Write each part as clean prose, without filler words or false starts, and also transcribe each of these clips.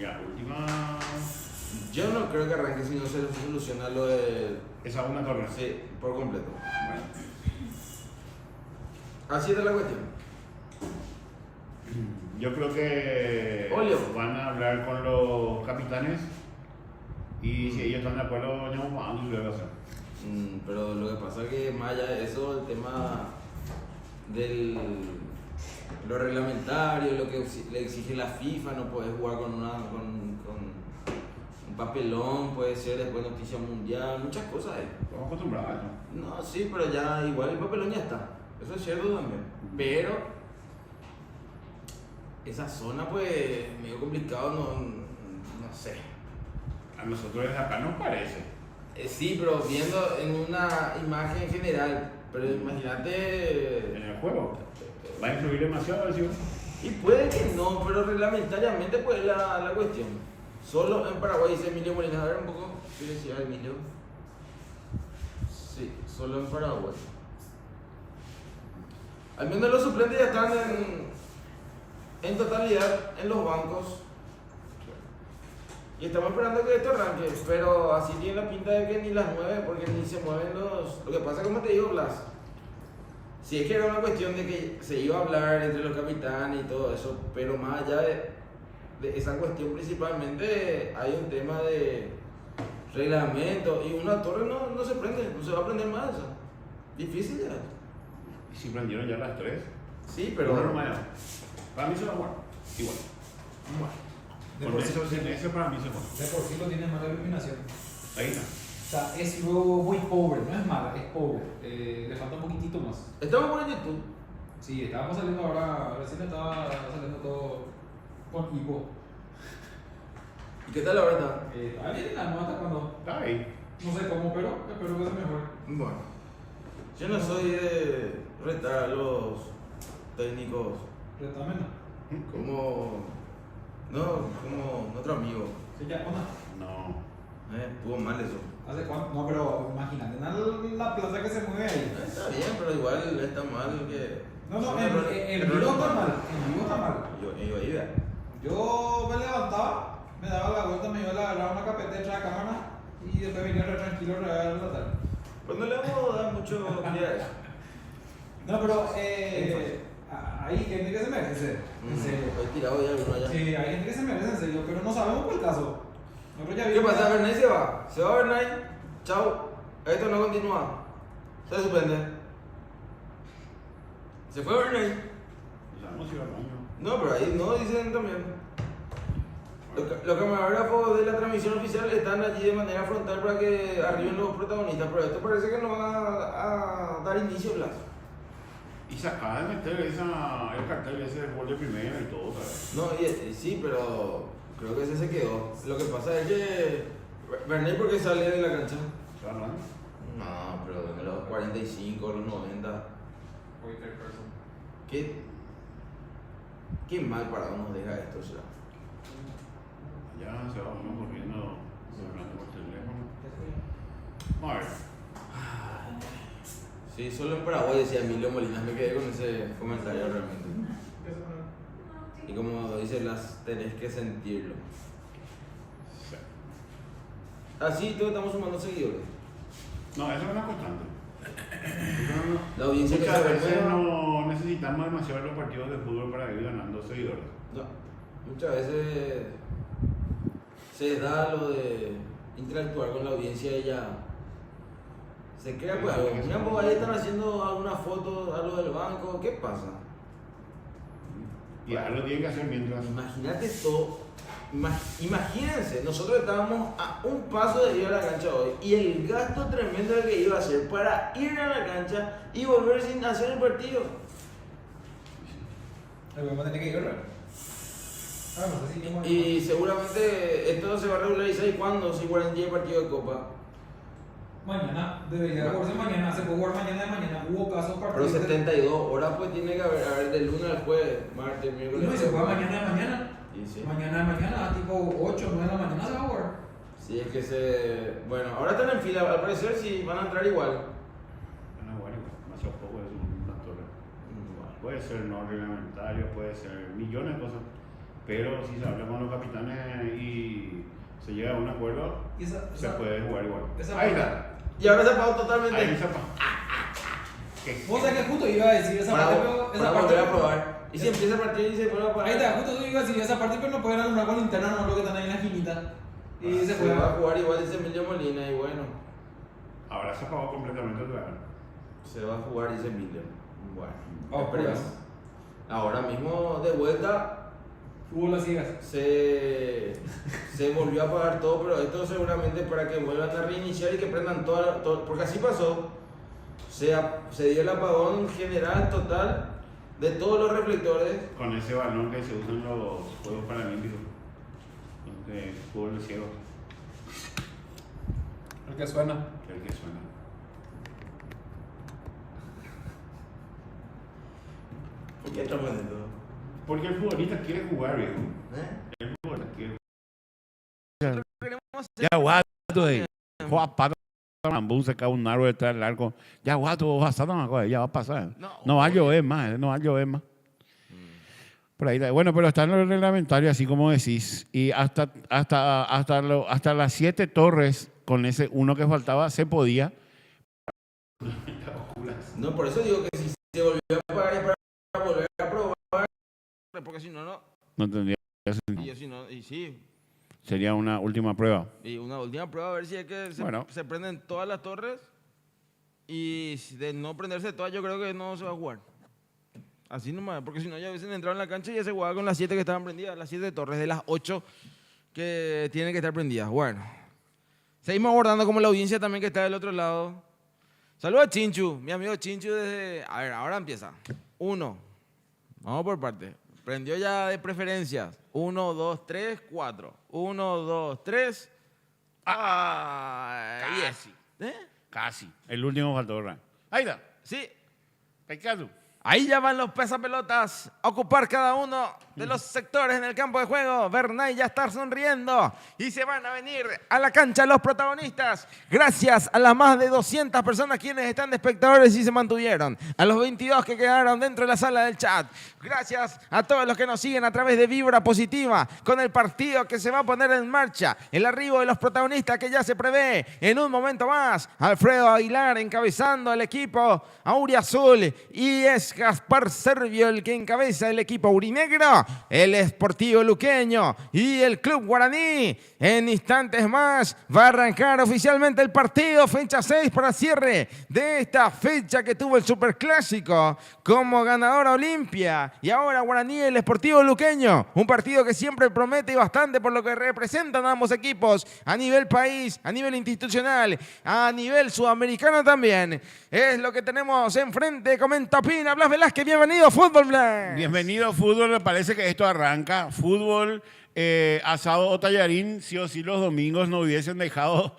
Ya, última. Yo no creo que arranque si no se soluciona lo de... Esa una torre. Sí, por completo. Bueno. Así está la cuestión. Yo creo que Olio. van a hablar con los capitanes y si ellos están de acuerdo, yo vamos a hacer. Pero lo que pasa es que más allá de eso, el tema del lo reglamentario, lo que le exige la FIFA, no puedes jugar con un papelón, puede ser después noticia mundial, muchas cosas hay. Estamos acostumbrados a eso. No, sí, pero ya igual el papelón ya está, eso es cierto también, pero esa zona pues medio complicado, no sé. A nosotros desde acá nos parece. Sí, pero viendo en una imagen general, pero imagínate... En el juego. Va a influir demasiado, decimos. Y puede que no, pero reglamentariamente pues la cuestión. Solo en Paraguay, dice Emilio Molina. A ver un poco, ¿qué decía Emilio? Sí, solo en Paraguay. Al menos los suplentes ya están en totalidad en los bancos. Y estamos esperando que esto arranque, pero así tiene la pinta de que ni las 9, porque ni se mueven los... Lo que pasa, como te digo, Blas, si es que era una cuestión de que se iba a hablar entre los capitanes y todo eso, pero más allá de esa cuestión principalmente hay un tema de reglamento y una torre no se prende, no se va a prender más eso. Difícil ya. ¿Y si prendieron ya las 3? Sí, pero... No, para mí se va a jugar. Igual. Bueno. Con eso, sin eso para mí se juega. De por sí lo tiene mala iluminación. Ahí está. O sea, es luego muy pobre, no es mala, es pobre. Le falta un poquitito más. Estamos por YouTube. Sí, estábamos saliendo ahora, recién estaba saliendo todo con hipo. ¿Y qué tal la verdad? Está bien la nota cuando, Está ahí. no sé cómo, pero espero que sea mejor. Bueno, yo no soy de retar a los técnicos Retamena. como otro amigo. Sí, ya, onda. No. Estuvo mal eso. ¿Hace cuánto? No, pero imagínate, la plaza que se mueve ahí. Está bien, pero igual está mal que... No, son en errores vivo está humanos. mal, en vivo está mal. Yo ahí, vea. Yo me levantaba, me daba la vuelta, me iba a agarrar una carpeta de la cámara y después venía re tranquilo a la tarde. Pues no le vamos a dar mucho pie a eso. No, pero hay gente que se merece, en serio. He tirado ya alguno allá. Sí, hay gente que se merece, en serio, pero no sabemos por el caso. Nosotros ya ¿Qué vimos- pasa? Bernay se va. Se va Bernay. Chao. Esto no continúa. Se suspende. Se fue Bernay. Ya no se iba al baño. No, pero ahí no dicen también. Los camarógrafos de la transmisión oficial están allí de manera frontal para que arriben los protagonistas, pero esto parece que no van a dar inicio, Blas. Y se acaba de meter el cartel ese de gol de primera y todo, ¿sabes? No, sí, pero creo que ese se quedó. Lo que pasa es que Bernay, ¿por qué sale de la cancha? ¿Se va al baño? No, pero en los 45, los 90. Qué mal parado nos deja esto, o sea. Ya se va uno corriendo, hablando por teléfono. Vamos a ver. Sí, solo en Paraguay decía Emilio Molinas, me quedé con ese comentario realmente. Y como dice Blas, tenés que sentirlo. Sí. Así todos estamos sumando seguidores. No, eso es una constante. La audiencia que Muchas se veces renueva. no necesitamos demasiado los partidos de fútbol para ir ganando seguidores. No, muchas veces se da lo de interactuar con la audiencia y ya se crea pues algo. Mira, pues ahí están haciendo alguna foto a lo del banco, ¿qué pasa? Y algo tienen que hacer mientras. Imagínate todo, imagínense, nosotros estábamos a un paso de ir a la cancha hoy y el gasto tremendo que iba a hacer para ir a la cancha y volver sin hacer el partido. Vamos a tener que ir, ¿verdad? Ah, no sé si vamos a- Y seguramente esto se va a regularizar y cuándo, si juegan 10 partidos de copa. Mañana, debería jugarse mañana, se puede jugar mañana de mañana. Hubo casos Pero partidos. 72 horas pues tiene que haber del lunes al jueves, martes, miércoles. No, y se juega mañana de mañana. Y sí. Mañana de mañana, tipo 8, 9 de la mañana se va a jugar. Sí, es que se... Bueno, ahora están en fila, al parecer sí van a entrar igual. Bueno, demasiado poco es una torre. Puede ser no reglamentario, puede ser millones de cosas. Pero si se habla con los capitanes y se llega a un acuerdo, Y se puede jugar igual. esa Ahí parte- está. Y ahora se apagó totalmente. Ahí se apagó. ¿Qué? Vos sabés que justo iba a decir esa parte, pero esa Para parte. volver a probar. Y si empieza a partir y se vuelve a apagar. Ahí está, justo iba a decir esa parte, pero no pueden alumbrar con linterna, no lo que están ahí en la esquinita. Y se Se puede. va a jugar igual, dice Emilio Molina, y bueno, Ahora se apagó completamente otra vez. se va a jugar, dice Emilio. Bueno, Oh, esperemos. pues. Ahora mismo, de vuelta, Fútbol las ciegas. se volvió a apagar todo, pero esto seguramente para que vuelvan a reiniciar y que prendan todo, porque así pasó. Se dio el apagón general, total, de todos los reflectores. Con ese balón que se usa en los Juegos Paralímpicos. De fútbol de ciego. El que suena. El que suena. ¿Por qué estamos en esto? Porque el futbolista quiere jugar, viejo. ¿Eh? El futbolista quiere Ya guato ahí. Juega pato Mambú se cae un árbol detrás del arco. Ya guato, vas a una cosa, ya va a pasar. No va a llover más, no va a llover más. Por ahí, bueno, pero está en lo reglamentario, así como decís. Y hasta las 7 torres, con ese uno que faltaba, se podía. No, por eso digo que si se volvió a apagar es para volver a probar. Porque si no, no. No tendría Y sentido. yo si no, y sí. Sería una última prueba. Y una última prueba a ver si es que Bueno. se prenden todas las torres. Y si de no prenderse todas, yo creo que no se va a jugar. Así nomás, porque si no ya hubiesen entrado en la cancha y ya se jugaba con las 7 que estaban prendidas, las 7 torres de las 8 que tienen que estar prendidas. Bueno, seguimos abordando como la audiencia también que está del otro lado. Saludos a Chinchu, mi amigo Chinchu desde... A ver, ahora empieza. 1, vamos por parte. Prendió ya de preferencias. 1, 2, 3, 4. 1, 2, 3. Ah, y Casi. ¿Eh? Casi. El último faltó, ¿verdad? Ahí está. Sí. Pecado. Ahí ya van los pesapelotas a ocupar cada uno de los sectores en el campo de juego. Bernay ya está sonriendo y se van a venir a la cancha los protagonistas. Gracias a las más de 200 personas quienes están de espectadores y se mantuvieron. A los 22 que quedaron dentro de la sala del chat. Gracias a todos los que nos siguen a través de Vibra Positiva con el partido que se va a poner en marcha. El arribo de los protagonistas que ya se prevé en un momento más. Alfredo Aguilar encabezando el equipo Auriazul y es Gaspar Servio el que encabeza el equipo aurinegro, el Sportivo Luqueño y el Club Guaraní. En instantes más va a arrancar oficialmente el partido, fecha 6 para cierre de esta fecha que tuvo el Superclásico como ganadora Olimpia. Y ahora Guaraní y el Sportivo Luqueño, un partido que siempre promete bastante por lo que representan ambos equipos a nivel país, a nivel institucional, a nivel sudamericano también. Es lo que tenemos enfrente, comenta Pina. Blas Velázquez, bienvenido a Fútbol Blas. Bienvenido, fútbol. Me parece que esto arranca. Fútbol, asado o tallarín, sí o sí los domingos no hubiesen dejado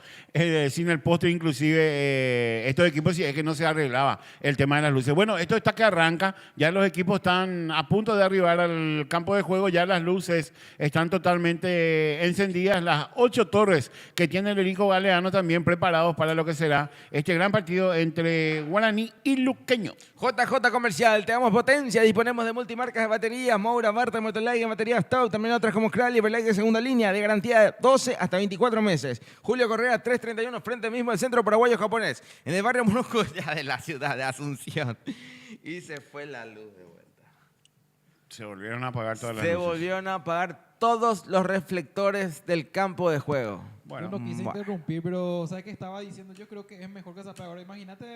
sin el postre, inclusive estos equipos, si es que no se arreglaba el tema de las luces. Bueno, esto está que arranca, ya los equipos están a punto de arribar al campo de juego, ya las luces están totalmente encendidas, las 8 torres que tiene el Erico Galeano también preparados para lo que será este gran partido entre Guaraní y Luqueño. JJ Comercial, te damos potencia, disponemos de multimarcas de baterías, Moura, Marta, Motolite, baterías Stop, también otras como Crowley, Verlite de segunda línea, de garantía de 12 hasta 24 meses. Julio Correa, 331, frente mismo del Centro Paraguayo Japonés, en el barrio Monocoya de la ciudad de Asunción. Y se fue la luz de vuelta. Se volvieron a apagar todas las Se luces. volvieron a apagar todos los reflectores del campo de juego. Bueno, Yo no quise bueno. interrumpir, pero ¿sabes qué estaba diciendo? Yo creo que es mejor que se apague ahora. Imagínate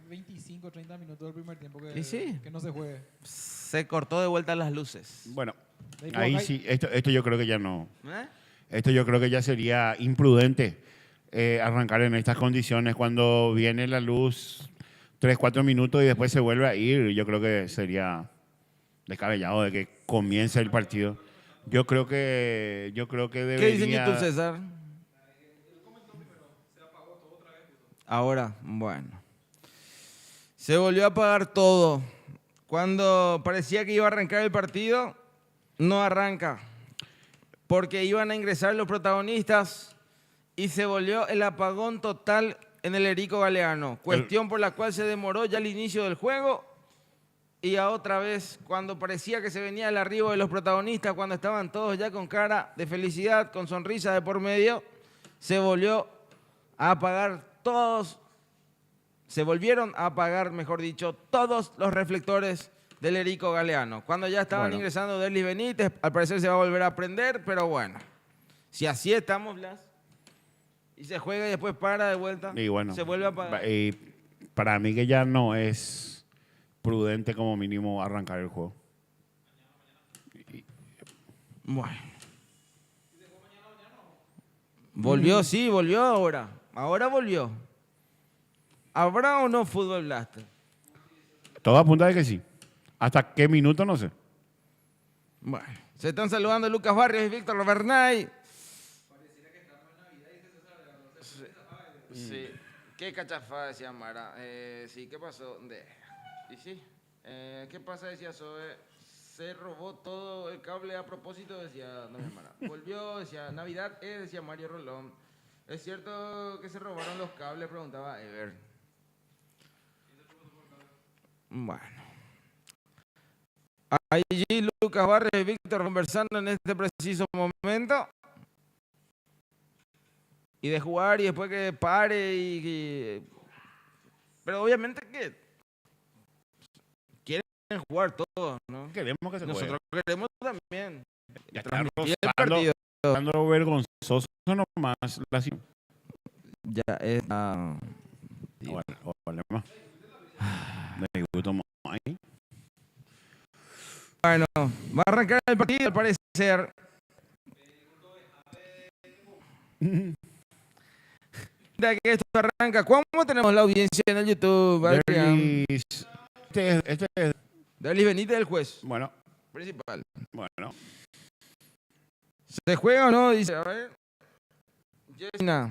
25, 30 minutos del primer tiempo Y sí. que no se juegue. Se cortó de vuelta las luces. bueno, Ahí ahí hay- sí, esto yo creo que ya no. ¿Eh? Esto yo creo que ya sería imprudente arrancar en estas condiciones cuando viene la luz 3, 4 minutos y después se vuelve a ir. Yo creo que sería descabellado de que comience el partido. Yo creo que debería... ¿Qué dice YouTube, César? Ahora, bueno. Se volvió a apagar todo. Cuando parecía que iba a arrancar el partido, no arranca. Porque iban a ingresar los protagonistas y se volvió el apagón total en el Erico Galeano. Cuestión por la cual se demoró ya el inicio del juego y a otra vez, cuando parecía que se venía el arribo de los protagonistas, cuando estaban todos ya con cara de felicidad, con sonrisa de por medio, se volvieron a apagar, mejor dicho, todos los reflectores del Erico Galeano. Cuando ya estaban ingresando Derlis Benítez, al parecer se va a volver a prender, pero bueno, si así estamos, Blas, y se juega y después para de vuelta, Y bueno, se vuelve a apagar. Para mí que ya no es prudente como mínimo arrancar el juego. Bueno. Volvió, sí, volvió ahora. Ahora volvió. ¿Habrá o no fútbol Blaster? Todo apunta de que sí. ¿Hasta qué minuto? No sé. Bueno, se están saludando Lucas Barrios y Víctor Bernay. Pareciera que estamos en Navidad y se celebra. Sí. Qué cachafá, decía Mara. Sí, ¿qué pasó? Y sí. ¿Qué pasa? Decía Zoe. Se robó todo el cable a propósito, decía Doña Mara. Volvió, decía Navidad, decía Mario Rolón. ¿Es cierto que se robaron los cables? Preguntaba Ever. Bueno. Allí Lucas Barrios y Víctor conversando en este preciso momento. Y de jugar y después que pare pero obviamente que quieren jugar todos, ¿no? Queremos que se Nosotros queremos también. Ya está Transmitir el partido. rozando vergonzoso nomás. Ya es... Bueno, me gusta más ahí. Bueno, va a arrancar el partido al parecer. De que esto arranca. ¿Cómo tenemos la audiencia en el YouTube? Derlis, este es, Derlis Benítez, el juez bueno, principal. bueno. ¿Se juega o no? Dice, a ver. Jessina,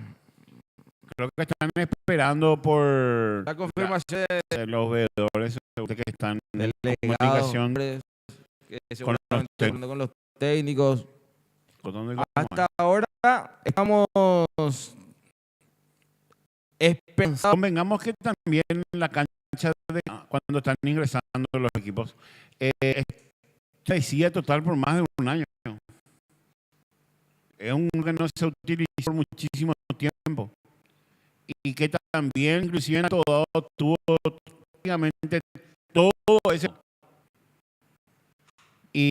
Creo que están esperando por la confirmación los veedores que están en del comunicación legado, que con los seguramente con los técnicos. con Hasta ahora estamos esperanzados. Convengamos que también la cancha cuando están ingresando los equipos decía total por más de un año. Es un que no se utilizó por muchísimo tiempo y que también inclusive en todo tuvo prácticamente todo ese y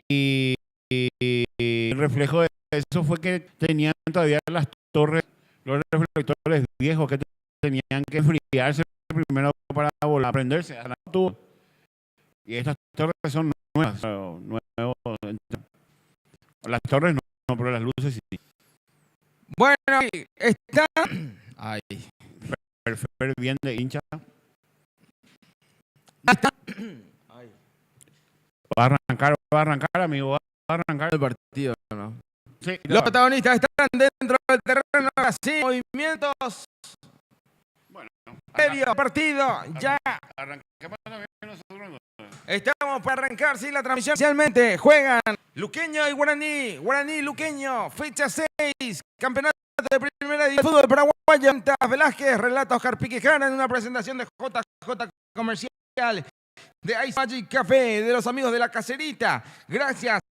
el reflejo de eso fue que tenían todavía las torres, los reflectores viejos que tenían que enfriarse primero para volver a prenderse. Y estas torres son nuevas. Las torres no, pero las luces sí. Bueno, está... Ay. Bien de hincha. Ay. Va a arrancar, amigo. Va a arrancar El partido, ¿no? Sí, Los protagonistas están dentro del terreno, así, movimientos. Bueno, Previo partido, ya. Arranquemos también nosotros. Estamos para arrancar, sí, la transmisión. Oficialmente juegan Luqueño y Guaraní. Guaraní, Luqueño, fecha 6. Campeonato de primera división de fútbol paraguayo. Antas Velázquez, relata Oscar Piquejana en una presentación de JJ Comercial de Ice Magic Café, de los amigos de la caserita. Gracias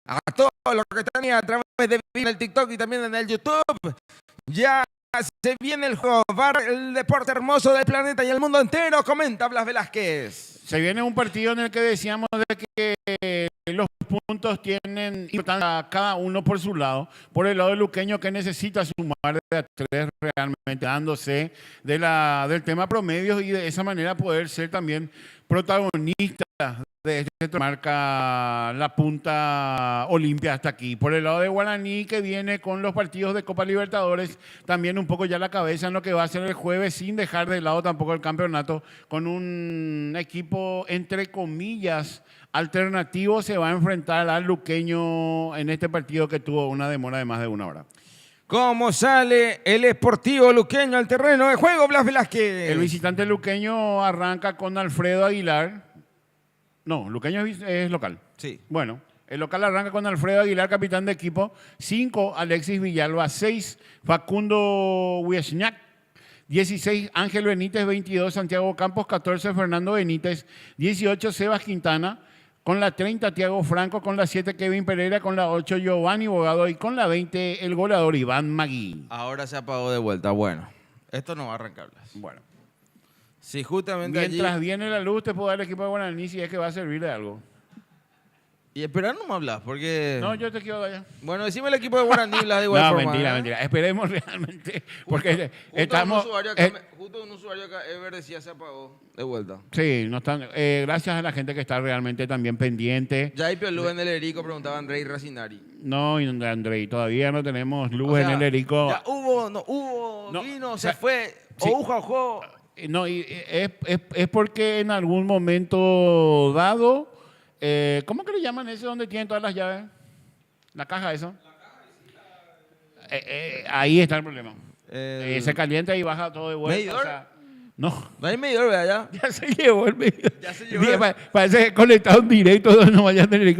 a todos los que están ahí a través de el TikTok y también en el YouTube. Ya se viene el juego, el deporte hermoso del planeta y el mundo entero, comenta Blas Velázquez. Se viene un partido en el que decíamos de que los puntos tienen importancia cada uno por su lado. Por el lado del luqueño que necesita sumar de a 3 realmente, dándose del tema promedios y de esa manera poder ser también protagonista de este marca la punta Olimpia hasta aquí. Por el lado de Guaraní, que viene con los partidos de Copa Libertadores, también un poco ya la cabeza en lo que va a ser el jueves, sin dejar de lado tampoco el campeonato, con un equipo, entre comillas, alternativo, se va a enfrentar al luqueño en este partido que tuvo una demora de más de 1 hora. ¿Cómo sale el Sportivo Luqueño al terreno de juego, Blas Velázquez? El visitante luqueño arranca con Alfredo Aguilar. No, luqueño es local. Sí. Bueno, el local arranca con Alfredo Aguilar, capitán de equipo. 5, Alexis Villalba. 6, Facundo Wiesniak. 16, Ángel Benítez, 22, Santiago Campos, 14, Fernando Benítez, 18, Sebas Quintana, con la 30, Thiago Franco, con la 7, Kevin Pereira, con la 8, Giovanni Bogado y con la 20, el goleador Iván Magui. Ahora se apagó de vuelta. Bueno, esto no va a arrancar, Blas. Bueno, Sí, justamente mientras allí... viene la luz, te puedo dar el equipo de Guaraní si es que va a servir de algo. Y esperar no me hablas, porque... No, yo te quiero dar ya. Bueno, decime el equipo de Guaraní, Blas, de igual No, forma. mentira, ¿eh? mentira. Esperemos realmente, porque Justo estamos... Justo un usuario acá, Ever, decía se apagó de vuelta. sí, no están, gracias a la gente que está realmente también pendiente. Ya hay Piolú en el Erico, preguntaba Andrei Racinari. No, y Andrei, todavía no tenemos luz O en sea, el Erico. Ya hubo, no hubo, No, vino, o sea, se fue, sí. ojo. No, y es porque en algún momento dado, ¿cómo que le llaman ese donde tienen todas las llaves? La caja, eso. Ahí está el problema. Se calienta y baja todo de vuelta. ¿Medidor? O sea, no, No hay medidor, ¿verdad? ya se llevó el medidor. Ya se llevó Dije, el- parece que conectado en directo donde no vayan a tener.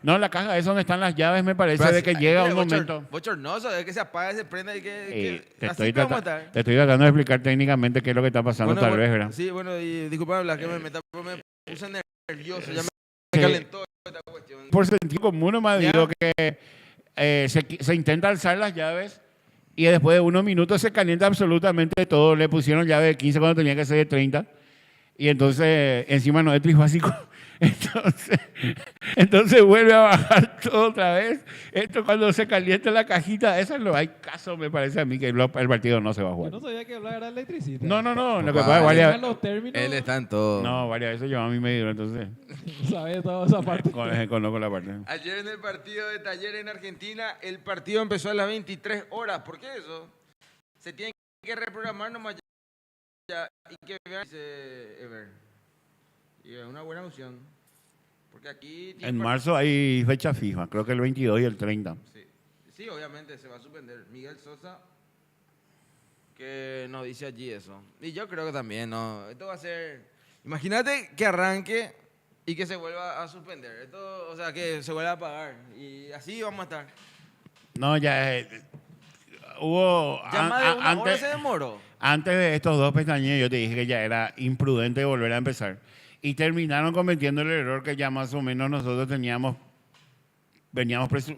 No, la caja es donde están las llaves, me parece, de que llega un momento. Bochornoso, es que se apaga, se prende y Te así estoy, que vamos a te estar. estoy tratando de explicar técnicamente qué es lo que está pasando, Bueno, tal bueno, vez, ¿verdad? Sí, bueno, y disculpame, Blas, que me meta, pero me puse nervioso, ya me Sí. calentó esta cuestión. Por sentido común, nomás Ya. digo que se intenta alzar las llaves y después de unos minutos se calienta absolutamente todo. Le pusieron llave de 15 cuando tenía que ser de 30. Y entonces, encima no es trifásico. Entonces vuelve a bajar todo otra vez. Esto cuando se calienta la cajita, eso no hay caso, me parece a mí, que el partido no se va a Yo jugar. no sabía que hablar era electricista. No. Lo que Papá, pasa es varias, Dejan los términos. Él está en todo. no, varias veces yo a mí me dio, entonces Sabes toda esa parte. conozco la parte. Ayer en el partido de Talleres en Argentina, el partido empezó a las 23 horas. ¿Por qué eso? Se tiene que reprogramar nomás ya y que vean, dice Ever. Y es una buena opción. Porque aquí... tiene En marzo hay fecha fija, creo que el 22 y el 30. Sí, obviamente se va a suspender. Miguel Sosa, que nos dice allí eso. Y yo creo que también, ¿no? Esto va a ser... Imagínate que arranque y que se vuelva a suspender. Esto, o sea, que se vuelva a apagar. Y así vamos a estar. No, ya hubo... Ya más de una hora antes, se demoró. antes de estos dos pestañeos yo te dije que ya era imprudente volver a empezar. Y terminaron cometiendo el error que ya más o menos nosotros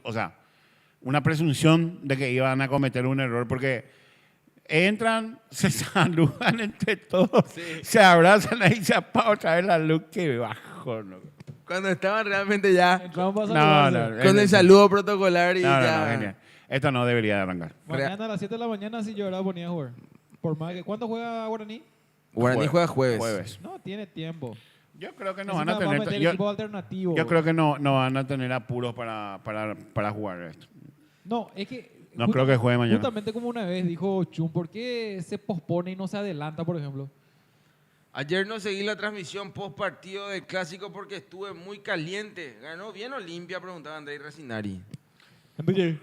o sea, una presunción de que iban a cometer un error porque entran, se saludan entre todos, se abrazan ahí, se apaga otra vez la luz, que bajo, ¿no? Cuando estaban realmente ya Entramos para No, saludarse. con el saludo protocolar y No, ya... genial. Esto no debería de arrancar. Mañana a las 7 de la mañana, si yo ahora ponía a jugar. Por más que... ¿Cuándo juega Guaraní? Guaraní juega jueves. No, tiene tiempo. Yo creo que no Encima van a va tener... meter Yo, equipo alternativo. yo creo que no van a tener apuros para jugar esto. No, es que... No creo que juegue mañana. Justamente como una vez dijo Chum, ¿por qué se pospone y no se adelanta, por ejemplo? Ayer no seguí la transmisión post partido del Clásico porque estuve muy caliente. ¿Ganó bien Olimpia? Preguntaba Andrei Racinari. Enrique.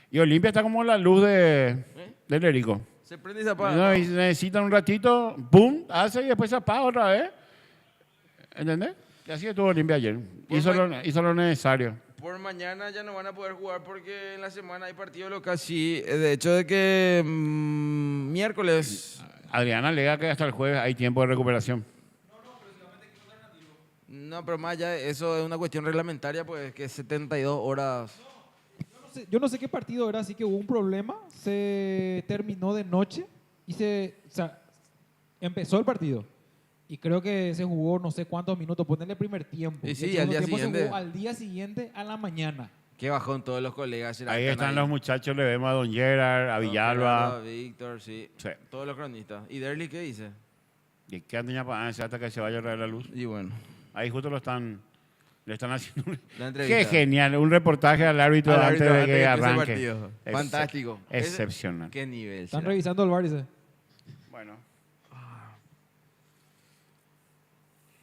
Y Olimpia está como la luz del Erico. Se prende y se apaga. No, y necesitan un ratito, ¡pum! Hace y después se apaga otra vez. ¿Entendés? Y así estuvo Olimpia ayer. Hizo lo necesario. Por mañana ya no van a poder jugar porque en la semana hay partido local. Sí, de hecho de que miércoles... Adriana alega que hasta el jueves hay tiempo de recuperación. No, pero más allá, eso es una cuestión reglamentaria, pues que 72 horas... Yo no sé qué partido era, así que hubo un problema. Se terminó de noche y empezó el partido. Y creo que se jugó no sé cuántos minutos, ponerle primer tiempo. Y sí, el segundo al día tiempo siguiente. se jugó al día siguiente a la mañana. Qué bajón todos los colegas. Ahí están los muchachos, le vemos a Don Gerard, a Villalba. A Víctor, sí. Sí. Todos los cronistas. ¿Y Derly qué dice? ¿Y qué andan para hasta que se vaya a traer la luz? Y bueno, Ahí justo le están haciendo la entrevista. Qué genial, un reportaje al árbitro, Al antes árbitro de antes que de que empiece el arranque. partido. Fantástico. Excepcional. Qué nivel. Están será. revisando el bar, dice. Bueno,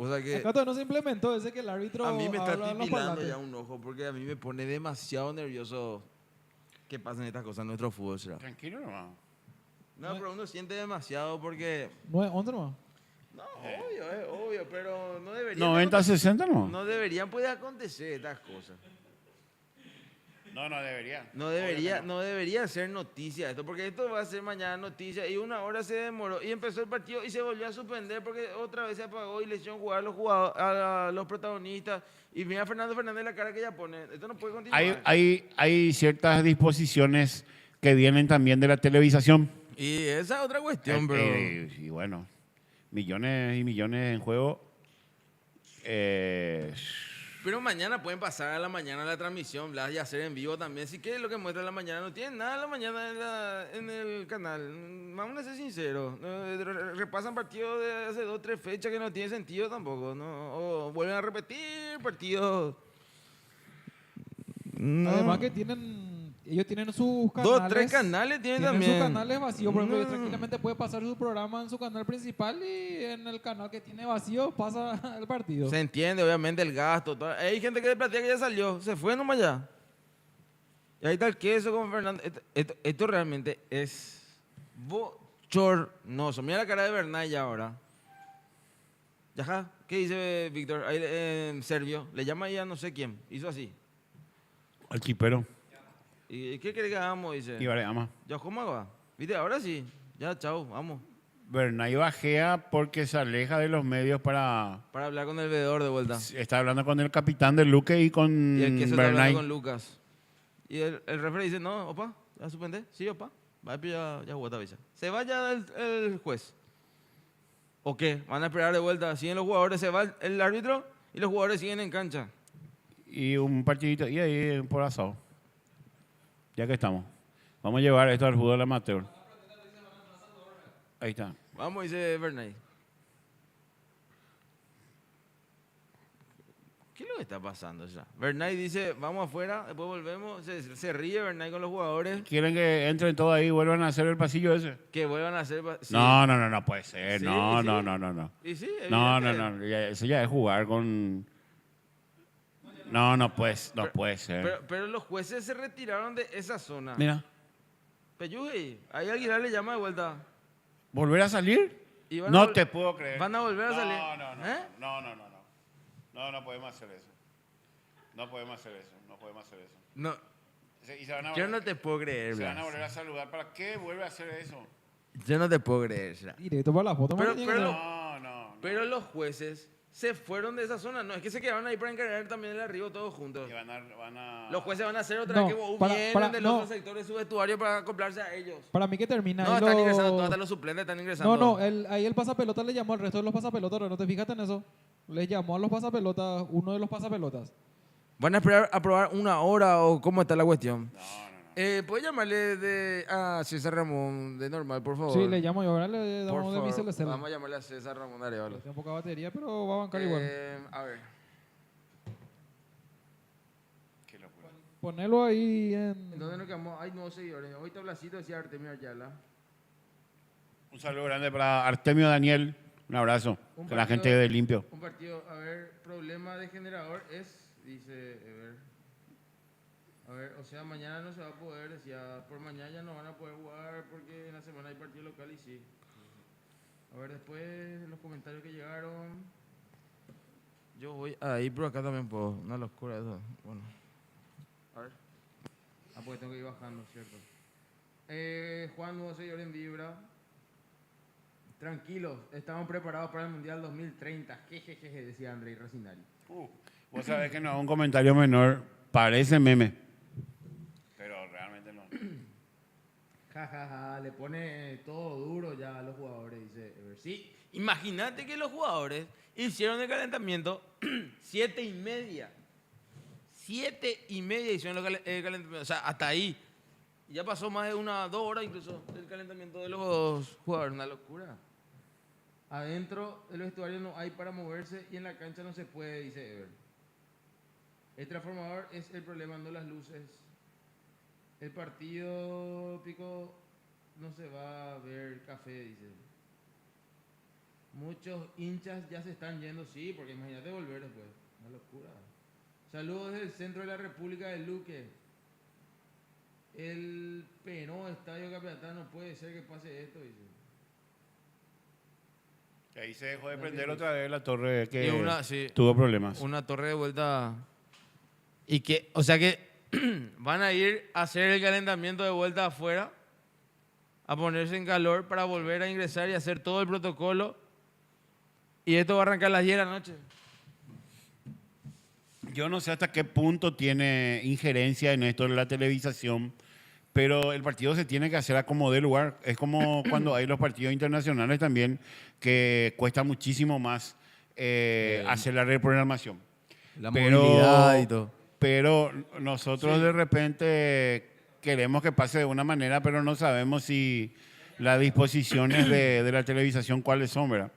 O sea que Acá todavía no se implementó ese que el árbitro a mí me está habla en los titilando parlantes. ya un ojo porque a mí me pone demasiado nervioso que pasen estas cosas en nuestro fútbol. ¿Será? tranquilo nomás. No, pero uno siente demasiado porque... 9-11 nomás. No, es obvio, pero no deberían... 90-60 no. No deberían poder acontecer estas cosas. No, no debería. No Obvio que debería, no debería ser noticia esto, porque esto va a ser mañana noticia y una hora se demoró y empezó el partido y se volvió a suspender porque otra vez se apagó y le hicieron jugar a los jugadores, a los protagonistas. Y mira a Fernando Fernández la cara que ella pone. Esto no puede continuar. Hay ciertas disposiciones que vienen también de la televisación. Y esa es otra cuestión, bro. Y bueno, millones y millones en juego. Pero mañana pueden pasar a la mañana la transmisión, Blas, y hacer en vivo también. Si quieres lo que muestra la mañana, no tiene nada la mañana en el canal. Vamos a ser sinceros. Repasan partidos de hace 2 o 3 fechas que no tiene sentido tampoco, ¿no? O vuelven a repetir partidos. No. Además que ellos tienen sus canales. 2 o 3 canales tienen también. Sus canales vacíos, por ejemplo, No. tranquilamente puede pasar su programa en su canal principal y en el canal que tiene vacío pasa el partido. Se entiende, obviamente, el gasto. Hay gente que plantea que ya salió, se fue nomás ya. Y ahí está el queso con Fernando. Esto realmente es bochornoso. Mira la cara de Bernay ya ahora. Yaja, ¿qué dice Víctor? Ahí en serbio. Le llama ahí a no sé quién. Hizo así. Al chipero. ¿Y qué quiere que hagamos? Dice. Y vale, ama. Ya, ¿cómo va? ¿Viste? Ahora sí. Ya, chao, vamos. Bernay bajea porque se aleja de los medios para... Para hablar con el veedor de vuelta. Está hablando con el capitán de Luque y con Y el queso está Bernay. hablando con Lucas. Y el referee dice, no, opa, ¿ya suspende? Sí, opa. Va, ya jugó esta vez. Se va ya el juez. ¿O qué? ¿Van a esperar de vuelta? Siguen los jugadores, se va el árbitro y los jugadores siguen en cancha. Y un partidito, y ahí por asado. Ya que estamos. Vamos a llevar esto al fútbol amateur. Ahí está. Vamos, dice Bernay. ¿Qué es lo que está pasando ya? Bernay dice, vamos afuera, después volvemos. Se ríe Bernay con los jugadores. ¿Quieren que entren todos ahí y vuelvan a hacer el pasillo ese? Que vuelvan a hacer... Sí. No puede ser. Sí, No. sí. No. Y sí, No. evidente. Eso ya es jugar con... No puede ser. Pero los jueces se retiraron de esa zona. Mira, Peyuy, ahí alguien le llama de vuelta. ¿volver a salir? Y van a No vol- te puedo creer. Van a volver a salir. No. ¿Eh? No podemos hacer eso. No podemos hacer eso. No, Y se van a yo volver, no te puedo creer, se van a Blas. volver a saludar. ¿Para qué vuelve a hacer eso? Yo no te puedo creer. Blas. Directo para la foto. Pero- man, pero- No. Pero los jueces se fueron de esa zona. No, es que se quedaron ahí para encargar también el arribo todos juntos. Y van a... Los jueces van a hacer otra No, vez que para- vienen del no. otro sector de su vestuario para acoplarse a ellos. Para mí que termina. No, ahí están lo- ingresando, todos hasta los suplentes están ingresando. No, ahí el pasapelota le llamó al resto de los pasapelotas, ¿no te fijaste en eso? Les llamó a los pasapelotas, uno de los pasapelotas. ¿Van a esperar a probar 1 hora o cómo está la cuestión? ¿Puedes llamarle a César Ramón de normal, por favor? Sí, le llamo yo, ahora le Por damos de mi favor, celular. vamos a llamarle a César Ramón Arevalo. Tiene poca batería, pero va a bancar igual. A ver. Qué locura. Ponelo ahí en... ¿En dónde nos quedamos? Hay nuevos seguidores. Hoy está Blasito, decía Artemio Ayala. Un saludo grande para Artemio Daniel. Un abrazo. Un Con la partido- gente de Limpio. Un partido, a ver, problema de generador es, dice, a ver, o sea, mañana no se va a poder, decía, por mañana ya no van a poder jugar porque en la semana hay partido local y sí. A ver, después los comentarios que llegaron. Yo voy ahí, pero acá también puedo. Una locura eso. Bueno. A ver. Ah, porque tengo que ir bajando, ¿cierto? Juan, nuevo seguidor en Vibra. Tranquilos, estamos preparados para el Mundial 2030. Jejeje, decía Andrei Racinari. Vos sabés que no es un comentario menor. Parece meme. Pero realmente no. Ja, le pone todo duro ya a los jugadores, dice Ever. Sí, imagínate que los jugadores hicieron el calentamiento 7:30. 7:30 hicieron el calentamiento. O sea, hasta ahí. Y ya pasó más de 2 horas incluso del calentamiento de los jugadores. Una locura. Adentro del vestuario no hay para moverse y en la cancha no se puede, dice Ever. El transformador es el problema, no las luces. El partido pico no se va a ver café, dice. Muchos hinchas ya se están yendo, sí, porque imagínate volver después. Una locura. Saludos desde el centro de la República de Luque. El Penó Estadio Capital, no puede ser que pase esto, dice. Que ahí se dejó de prender otra vez la torre que Y una- sí. tuvo problemas. Una torre de vuelta. Y que, o sea que van a ir a hacer el calentamiento de vuelta afuera, a ponerse en calor para volver a ingresar y hacer todo el protocolo. Y esto va a arrancar a las 10 de la noche. Yo no sé hasta qué punto tiene injerencia en esto de la televisación, pero el partido se tiene que hacer a como dé lugar. Es como cuando hay los partidos internacionales también, que cuesta muchísimo más hacer la reprogramación. La Pero- movilidad y todo. Pero nosotros Sí. de repente queremos que pase de una manera, pero no sabemos si las disposiciones de la televisación cuáles son, ¿verdad?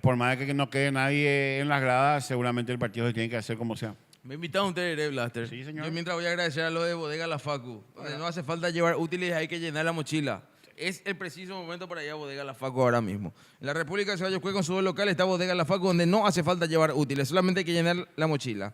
Por más que no quede nadie en las gradas, seguramente el partido se tiene que hacer como sea. Me invitaron ustedes, Blaster. Sí, señor. Yo mientras voy a agradecer a los de Bodega La Facu, donde no hace falta llevar útiles, hay que llenar la mochila. Es el preciso momento para ir a Bodega La Facu ahora mismo. En la República de Ceballos con su local está Bodega La Facu, donde no hace falta llevar útiles, solamente hay que llenar la mochila.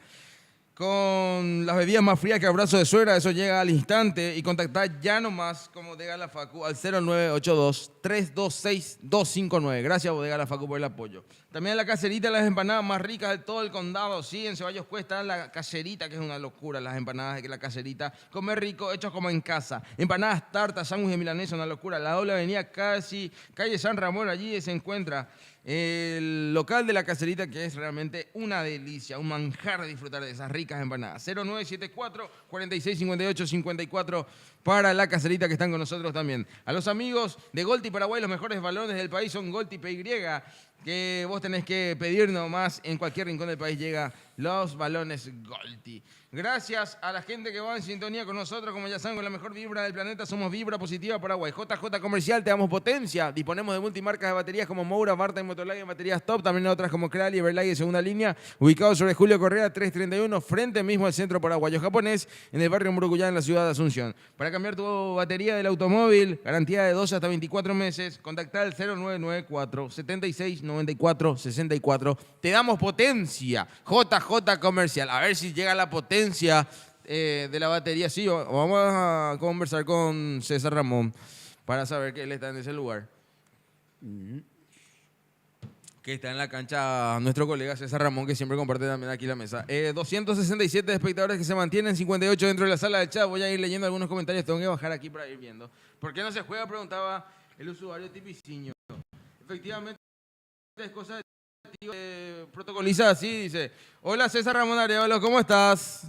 Con las bebidas más frías que abrazo de suegra, eso llega al instante. Y contactar ya nomás con Bodega La Facu al 0982-326-259. Gracias, Bodega La Facu, por el apoyo. También la caserita, las empanadas más ricas de todo el condado. Sí, en Ceballos Cuesta, la caserita, que es una locura, las empanadas de la caserita. Comer rico, hechos como en casa. Empanadas, tartas, sándwiches de milanesa, una locura. La doble avenida casi, calle San Ramón, allí se encuentra el local de la caserita, que es realmente una delicia, un manjar de disfrutar de esas ricas empanadas. 0974-4658-54 para la caserita, que están con nosotros también. A los amigos de Golti Paraguay, los mejores balones del país son Golti PY, que vos tenés que pedir nomás, en cualquier rincón del país llega los balones Golti. Gracias a la gente que va en sintonía con nosotros, como ya saben, con la mejor vibra del planeta, somos Vibra Positiva Paraguay. JJ Comercial, te damos potencia. Disponemos de multimarcas de baterías como Moura, Barta y Motolag en baterías top, también otras como Creal y Everlag de segunda línea, ubicados sobre Julio Correa 331, frente mismo al Centro Paraguayo Japonés, en el barrio Murucuyá, en la ciudad de Asunción. Para cambiar tu batería del automóvil, garantía de 12 hasta 24 meses, contacta al 0994-7694-64. Te damos potencia. JJ Comercial. A ver si llega la potencia de la batería. Sí, vamos a conversar con César Ramón para saber que él está en ese lugar. Que está en la cancha nuestro colega César Ramón, que siempre comparte también aquí la mesa. 267 espectadores que se mantienen, 58 dentro de la sala del chat. Voy a ir leyendo algunos comentarios, tengo que bajar aquí para ir viendo. ¿Por qué no se juega? Preguntaba el usuario Tipiciño. Efectivamente, es cosa de protocoliza así, dice: hola César Ramón Arevalo, ¿cómo estás?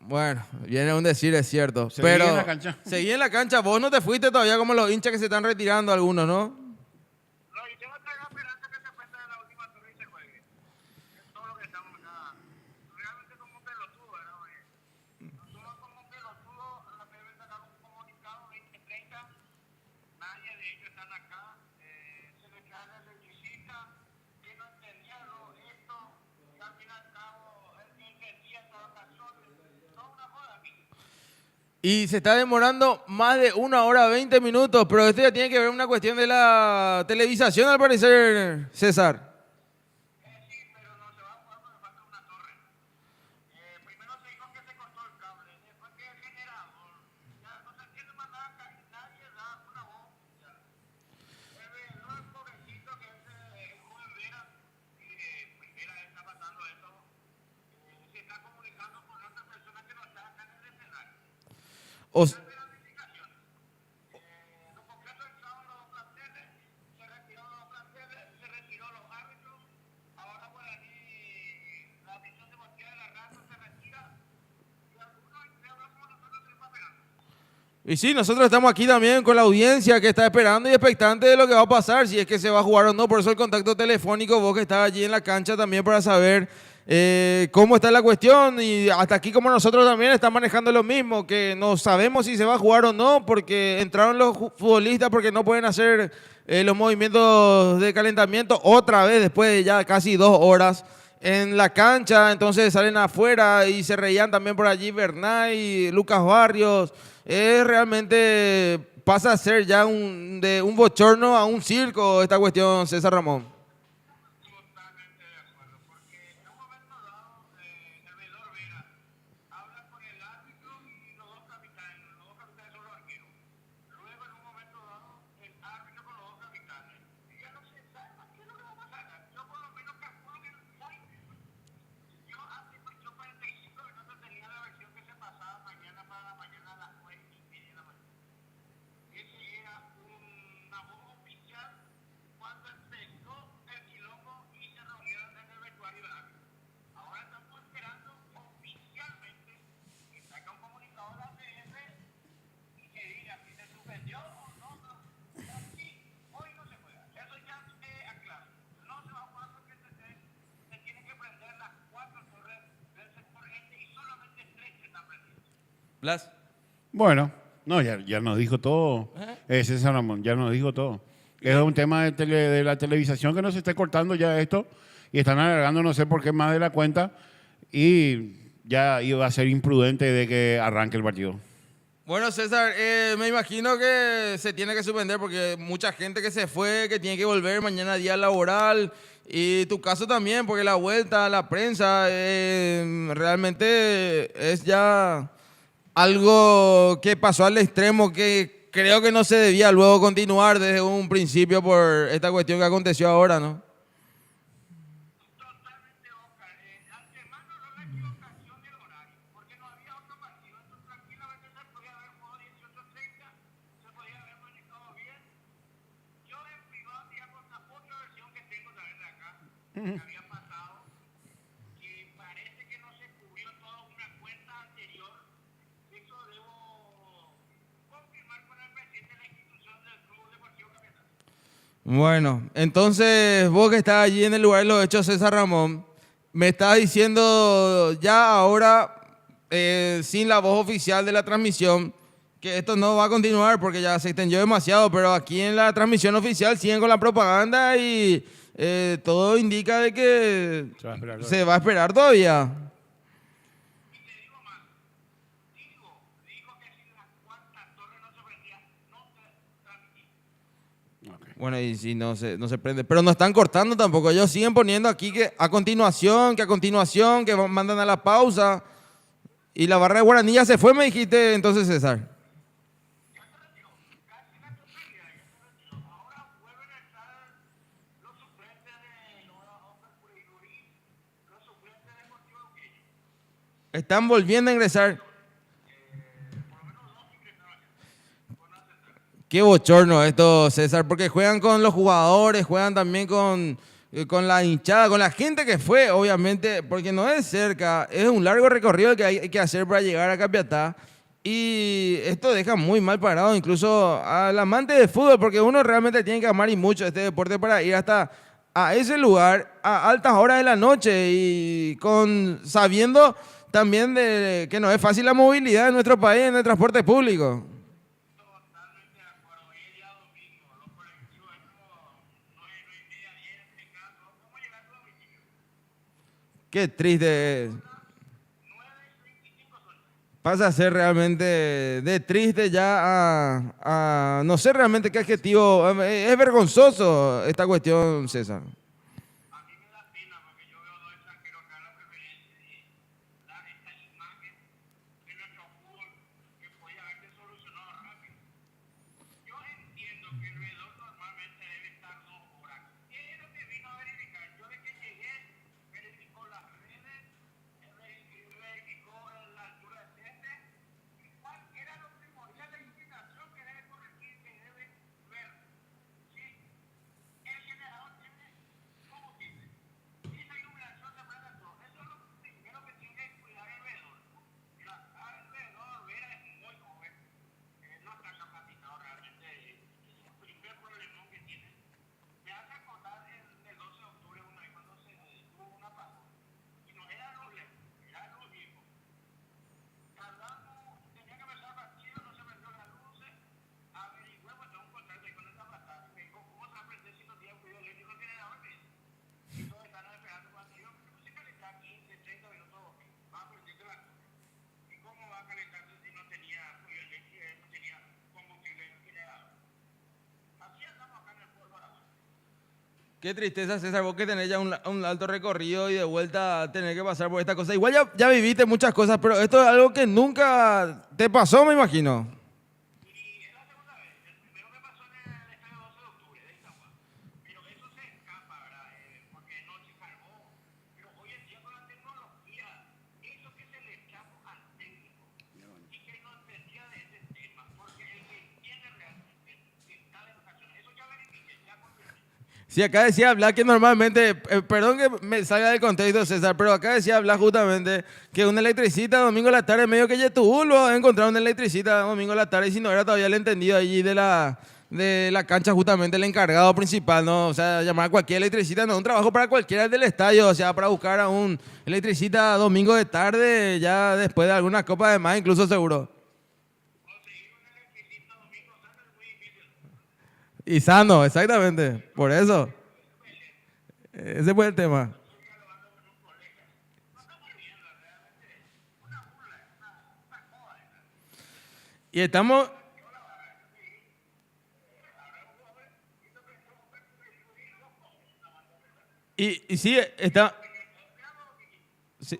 Bueno, viene un decir, es cierto. Seguí pero en la cancha. Seguí en la cancha. Vos no te fuiste todavía como los hinchas que se están retirando algunos, ¿no? No, y tengo que estar esperando que se cuente la última torre y se juegue. Es todo lo que estamos acá. Realmente como un pelotudo, ¿verdad? Nosotros como un pelotudo, a la PB sacaron un comunicado 2030. Nadie de ellos están acá. Se les cae el electricista, que no entendía esto. Y al fin y al cabo, él ni entendía estas vacaciones. No, una joda aquí. Y se está demorando más de 1 hora 20 minutos, pero esto ya tiene que ver una cuestión de la televisación, al parecer, César. Sí, pero no se va a jugar porque falta una torre. Primero se dijo que se cortó el cable, después que el generador. Ya no se entiende más nada, nadie da una voz. Ya. No es pobrecito que es el joven Vera, pues Vera está pasando esto. Se está comunicando con otras personas que no están acá en el escenario. Os- Esperando indicaciones. Los concretos entraron los planteles, se retiraron los planteles, se retiró los árbitros. Ahora Guaraní, la misión de Botella de la Raza se retira. Y algunos integran como nosotros estamos esperando. Y sí, nosotros estamos aquí también con la audiencia que está esperando y expectante de lo que va a pasar, si es que se va a jugar o no. Por eso el contacto telefónico, vos que estás allí en la cancha también para saber cómo está la cuestión. Y hasta aquí como nosotros también estamos manejando lo mismo, que no sabemos si se va a jugar o no, porque entraron los futbolistas porque no pueden hacer los movimientos de calentamiento otra vez después de ya casi 2 horas en la cancha. Entonces salen afuera y se reían también por allí Bernay, Lucas Barrios. Realmente pasa a ser ya de un bochorno a un circo esta cuestión, César Ramón. Totalmente de acuerdo, porque en un momento dado, el veedor Vera habla con el árbitro y los dos capitanes son los arqueros. Luego, en un momento dado, el árbitro con los dos capitanes. Y ya no se sabe más qué es lo que va a pasar. Yo por lo menos calculo que no hay. Yo Blas. Bueno, no, ya nos dijo todo. César Ramón, ya nos dijo todo. Es un tema de la televisación que no se esté cortando ya esto y están alargando no sé por qué más de la cuenta y ya iba a ser imprudente de que arranque el partido. Bueno, César, me imagino que se tiene que suspender porque mucha gente que se fue, que tiene que volver mañana día laboral, y tu caso también, porque la vuelta a la prensa realmente es ya algo que pasó al extremo que creo que no se debía luego continuar desde un principio por esta cuestión que aconteció ahora, ¿no? Totalmente, Oscar. Antemano no la equivocación del horario, porque no había otro partido. Entonces, tranquilamente se podía haber jugado 18:30, se podía haber manejado bien. Yo en privado, digamos, la otra versión que tengo también de acá, que había pasado, que parece que no se cubrió toda una cuenta anterior. Eso debo confirmar con el presidente de la institución del Club Deportivo Capital. Bueno, entonces vos que estás allí en el lugar de los hechos, César Ramón, me estás diciendo ya ahora, sin la voz oficial de la transmisión, que esto no va a continuar porque ya se extendió demasiado, pero aquí en la transmisión oficial siguen con la propaganda y todo indica de que se va a esperar todavía. Y te digo más, digo que si la cuarta torre no se prendía, no se transmitía. Bueno, y si no se prende. Pero no están cortando tampoco. Ellos siguen poniendo aquí que a continuación, que mandan a la pausa. Y la barra de Guaraní ya se fue, me dijiste entonces, César. Ya se retiró, casi la totalidad, ya se retiró. Ahora vuelven a estar los suplentes de Oscar Puridurí, los suplentes de Deportivo Uqueño. Están volviendo a ingresar. Qué bochorno esto, César, porque juegan con los jugadores, juegan también con la hinchada, con la gente que fue, obviamente, porque no es cerca, es un largo recorrido que hay que hacer para llegar a Capiatá. Y esto deja muy mal parado incluso al amante de fútbol, porque uno realmente tiene que amar y mucho este deporte para ir hasta a ese lugar a altas horas de la noche y sabiendo también de que no es fácil la movilidad en nuestro país en el transporte público. Totalmente de acuerdo. Hoy es día domingo, los colectivos es como 9:30, 10 en caso. ¿Cómo llegar a tu domicilio? Qué triste. 9:25 son. Pasa a ser realmente de triste ya a no sé realmente qué adjetivo. Es vergonzoso esta cuestión, César. A mí me da pena porque yo veo dos extranjeros acá en la preferencia y dar esta imagen de nuestro fútbol que podía haberse solucionado rápido. Yo entiendo que el veedor normalmente debe estar 2 horas. ¿Qué es lo que vino a verificar? Yo de que llegué, verificó las redes, verificó la altura del césped y cuál era lo primordial, la inclinación que debe corregir, que debe ver. ¿Sí? El generador tiene combustible. Esa iluminación se prende todo. Eso es lo primero que tiene que cuidar el veedor. Mira, el veedor Vera es muy joven. No está capacitado realmente. Es el primer problema que tiene. Me hace acordar el 12 de octubre, una vez cuando se tuvo un apagón. Y no era luz lejos, era luz vivo. Tardamos, tenía que empezar el partido, no se prendió las luces. Averigüé, pues tengo un contacto ahí con el zapatero. Me dijo, ¿cómo se va a prender si no tiene cuidado eléctrico el generador? Me dice. Y todos están esperando el partido. Porque se calentar 15, 30 minutos. Va a prenderse la luz. ¿Y cómo va a calentarse si no tenía cuidado eléctrico, no tenía combustible en el generador? Así andamos acá en el pueblo Aragón. Qué tristeza, César, vos que tenés ya un alto recorrido y de vuelta tener que pasar por esta cosa. Igual ya viviste muchas cosas, pero esto es algo que nunca te pasó, me imagino. Y es la segunda vez. El primero me pasó en el estadio 12 de octubre de Iztapua. Pero eso se escapa, ¿verdad? Porque no se cargó. Pero hoy en día con la tecnología, eso que se le escapó al técnico y que no entendía de ese tema. Porque el que entiende realmente está de ocasiones. Eso ya verifiqué, ya confirmé. Sí, acá decía hablar que normalmente, perdón que me salga del contexto, César, pero acá decía hablar justamente que un electricista domingo a la tarde, medio que Yetubú lo encontraron un electricista domingo a la tarde y si no era todavía el entendido allí de de la cancha justamente el encargado principal, ¿no? O sea, llamar a cualquier electricista, no, un trabajo para cualquiera del estadio, o sea, para buscar a un electricista domingo de tarde, ya después de algunas copas de más, incluso seguro. Y sano, exactamente, por eso. Ese fue el tema. Y estamos... Y sí, está... Sí.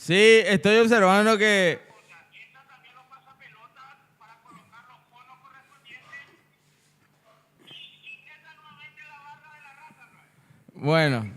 Sí, estoy observando que... Bueno.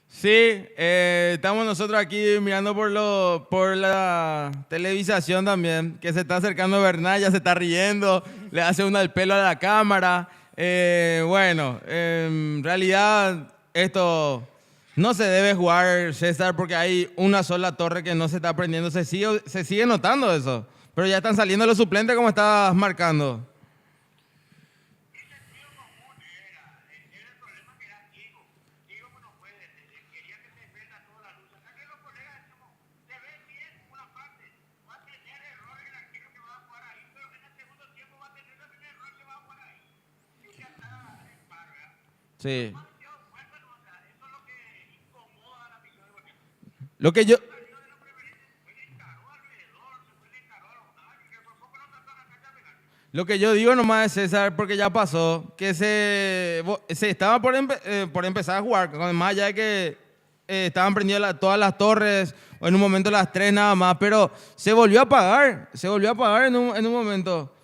Sí, estamos nosotros aquí mirando por la televisación también, que se está acercando Bernal, ya se está riendo, le hace uno el pelo a la cámara. Bueno, en realidad esto no se debe jugar, César, porque hay una sola torre que no se está prendiendo. Se sigue notando eso, pero ya están saliendo los suplentes como estabas marcando. Sí. Lo que yo... Lo que yo digo nomás es, César, porque ya pasó, que se estaba por empezar a jugar, más allá de que estaban prendidas todas las torres, o en un momento las tres nada más, pero se volvió a apagar en un momento.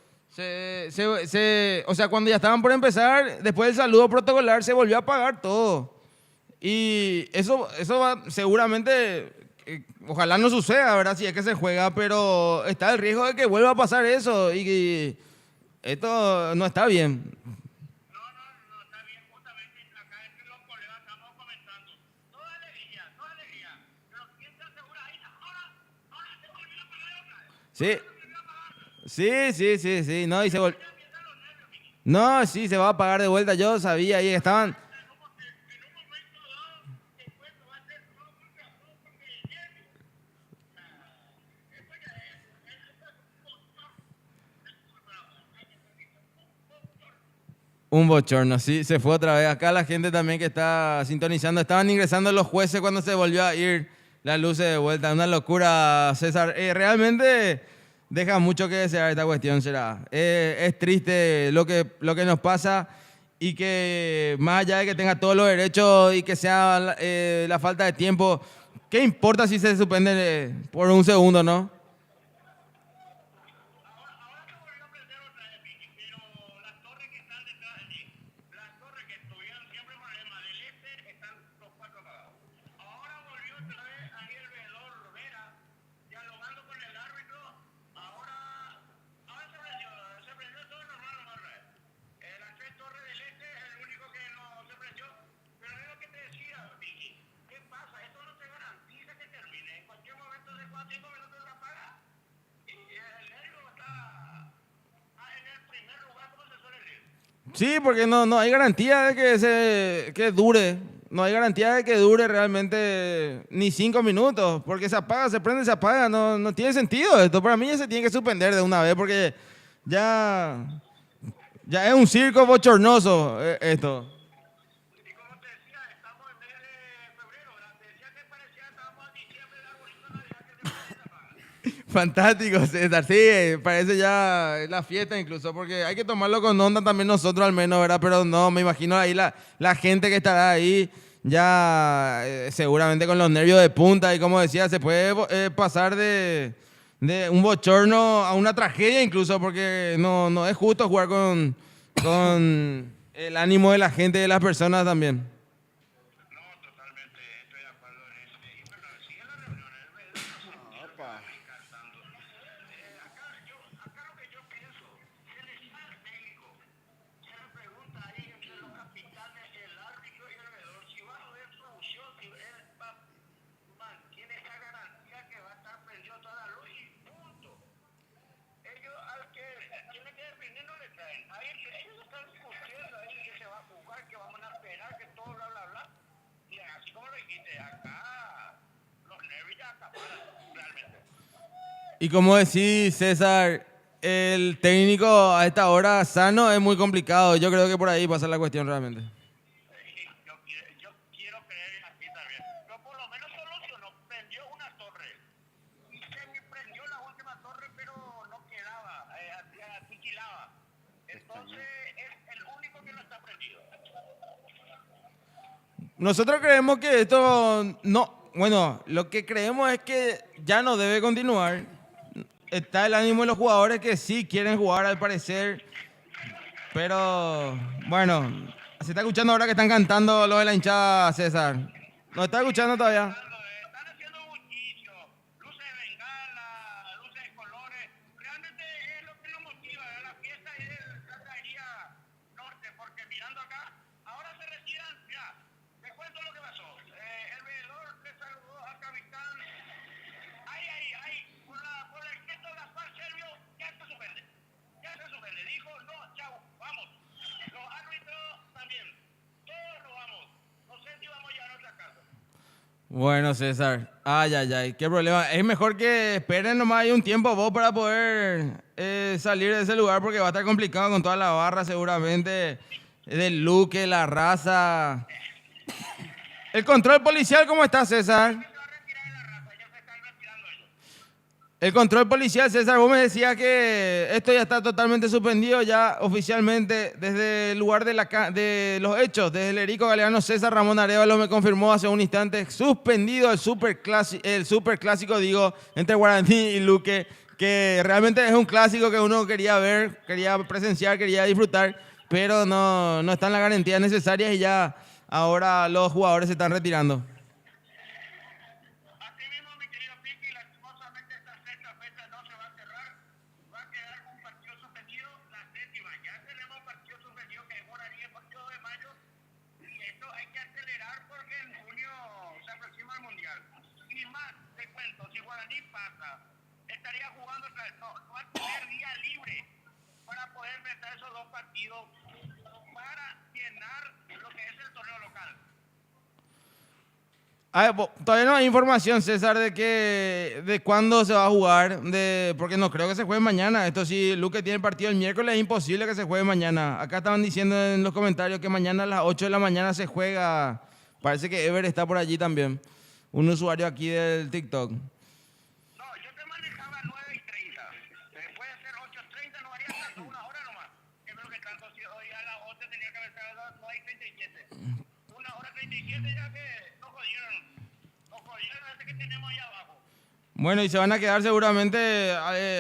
O sea, cuando ya estaban por empezar, después del saludo protocolar, se volvió a apagar todo. Y eso va, seguramente, ojalá no suceda, ¿verdad? Si es que se juega, pero está el riesgo de que vuelva a pasar eso y esto no está bien. No, está bien, justamente acá entre los colegas estamos comentando. Toda alegría. Pero ¿quién se asegura ahí? Ahora se volvió a pagar otra vez. Sí. No, y se volvió. No, sí, se va a pagar de vuelta. Yo sabía, ahí estaban. Un bochorno, sí, se fue otra vez. Acá la gente también que está sintonizando, estaban ingresando los jueces cuando se volvió a ir las luces de vuelta. Una locura, César. Realmente deja mucho que desear esta cuestión, será. Es triste lo que nos pasa y que más allá de que tenga todos los derechos y que sea la falta de tiempo, ¿qué importa si se suspende por un segundo, no? Pero es lo que te decía, Vicky. ¿Qué pasa? Esto no te garantiza que termine. En cualquier momento Sí, porque no hay garantía de que dure. No hay garantía de que dure realmente ni 5 minutos. Porque se apaga, se prende, se apaga. No tiene sentido esto. Para mí ya se tiene que suspender de una vez porque ya es un circo bochornoso esto. Y como te decía, estamos en mes de febrero, ¿verdad? Te decía que parecía que estábamos en diciembre, el arbolito de Navidad que se prende y se apaga. Fantástico, César. Sí, parece ya la fiesta incluso, porque hay que tomarlo con onda también nosotros al menos, ¿verdad? Pero no, me imagino ahí la gente que estará ahí ya seguramente con los nervios de punta y como decía, se puede pasar de un bochorno a una tragedia incluso, porque no es justo jugar con el ánimo de la gente y de las personas también. No, totalmente, estoy de acuerdo en eso. Y bueno, sigue la reunión, el veedor no se Opa. desgastando. Acá lo que yo pienso, se le está al técnico. Se le pregunta ahí entre los capitanes, el árbitro y el veedor, si va a haber solución, si él mantiene esa garantía que va a estar prendido toda la luz y punto. Ellos al que tiene que definir no le traen. Ahí ellos están discutiendo ahí que se va a jugar, que vamos a esperar, que todo bla bla bla. Y así como lo dijiste, acá los nervios ya acaparan realmente. Y como decís, César, el técnico a esta hora sano es muy complicado. Yo creo que por ahí pasa la cuestión realmente. Yo quiero creer en aquí también. Pero por lo menos solucionó, prendió una torre. Y se prendió la última torre, pero no quedaba, aniquilaba. Entonces es el único que no está prendido. Nosotros creemos que esto no, bueno, lo que creemos es que ya no debe continuar. Está el ánimo de los jugadores que sí quieren jugar al parecer, pero bueno, se está escuchando ahora que están cantando lo de la hinchada, César. ¿No está escuchando todavía? Están haciendo bullicio, luces de bengala, luces de colores. Realmente es lo que nos motiva, ¿eh? La fiesta es la caería norte, porque mirando acá, ahora se retiran, mira, te cuento lo que pasó. El veedor le saludó al capitán. Por el gesto Gaspar Servio, ya se suspende. Ya se suspende. Dijo, no, chao, vamos. Los árbitros también. Todos nos vamos. No sé si vamos ya a nuestra casa. Bueno, César. Ay, qué problema. Es mejor que esperen nomás ahí un tiempo vos para poder salir de ese lugar porque va a estar complicado con toda la barra seguramente, del Luque, la raza. El control policial, ¿cómo está, César? Se va a retirar de la raza, ya se están retirando ellos. El control policial, César, vos me decías que esto ya está totalmente suspendido ya oficialmente desde el lugar de los hechos, desde el Erico Galeano. César Ramón Arevalo me confirmó hace un instante, suspendido el superclásico, digo, entre Guaraní y Luque, que realmente es un clásico que uno quería ver, quería presenciar, quería disfrutar, pero no están las garantías necesarias y ya ahora los jugadores se están retirando. Así mismo, mi querido Piqui, lastimosamente esta sexta fecha no se va a cerrar. Va a quedar un partido suspendido, la séptima. Ya tenemos partido suspendido que es Guaraní el partido de mayo. Y esto hay que acelerar porque en junio se aproxima el Mundial. Y más, te cuento, si Guaraní pasa, estaría jugando, no va a tener día libre para poder enfrentar esos dos partidos para llenar lo que es el torneo local. Todavía no hay información, César, de cuándo se va a jugar, porque no creo que se juegue mañana. Esto sí, Luque tiene partido el miércoles, es imposible que se juegue mañana. Acá estaban diciendo en los comentarios que mañana a las 8 de la mañana se juega. Parece que Ever está por allí también, un usuario aquí del TikTok. No, yo te manejaba 9:30. Puede ser 8:30, no haría tanto, una hora nomás. Que es lo que tanto, si hoy a las 8 tenía que haber estado a las 9:37. 1:37 ya que nos jodieron ese que tenemos ahí abajo. Bueno, y se van a quedar seguramente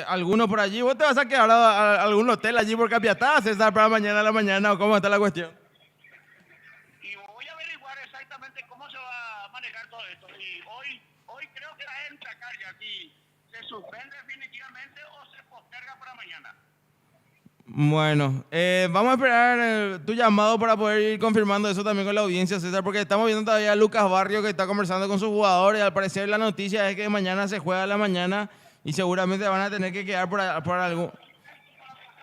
algunos por allí. ¿Vos te vas a quedar a algún hotel allí por Capiatá, César, para mañana a la mañana o cómo está la cuestión? Y voy a averiguar exactamente cómo se va a manejar todo esto. Y hoy creo que va a sacar ya si se suspende definitivamente o se posterga para mañana. Bueno, vamos a esperar tu llamado para poder ir confirmando eso también con la audiencia, César, porque estamos viendo todavía a Lucas Barrio que está conversando con sus jugadores. Al parecer la noticia es que mañana se juega a la mañana y seguramente van a tener que quedar por algún...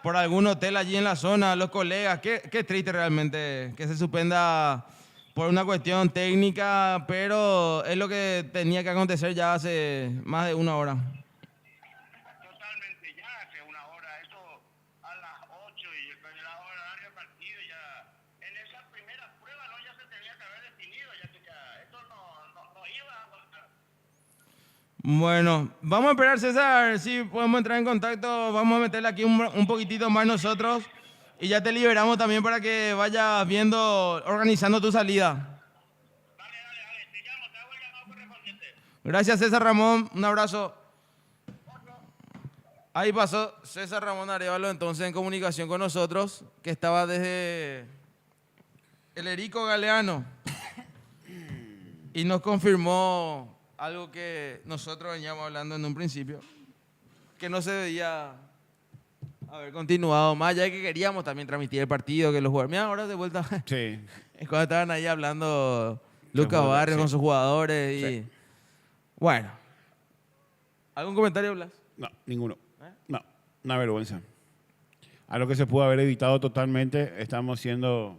por algún hotel allí en la zona, los colegas. Qué triste realmente que se suspenda por una cuestión técnica, pero es lo que tenía que acontecer ya hace más de una hora. Totalmente, ya hace una hora, eso a las 8 y la hora del partido ya. En esa primera prueba no ya se tenía que haber definido, esto no iba a aguantar. Bueno, vamos a esperar, César, si podemos entrar en contacto, vamos a meterle aquí un poquitito más nosotros y ya te liberamos también para que vayas viendo, organizando tu salida. Dale, te llamo, te hago el llamado correspondiente. Gracias, César Ramón, un abrazo. Ahí pasó César Ramón Arevalo entonces en comunicación con nosotros, que estaba desde el Erico Galeano y nos confirmó algo que nosotros veníamos hablando en un principio, que no se debía haber continuado, más allá de que queríamos también transmitir el partido, que los jugadores... Mira, ahora de vuelta, Sí. es cuando estaban ahí hablando Lucas jugadores, Barrios sí. con sus jugadores y... Sí. Bueno, ¿algún comentario, Blas? No, ninguno. No, una vergüenza. A lo que se pudo haber evitado totalmente, estamos siendo,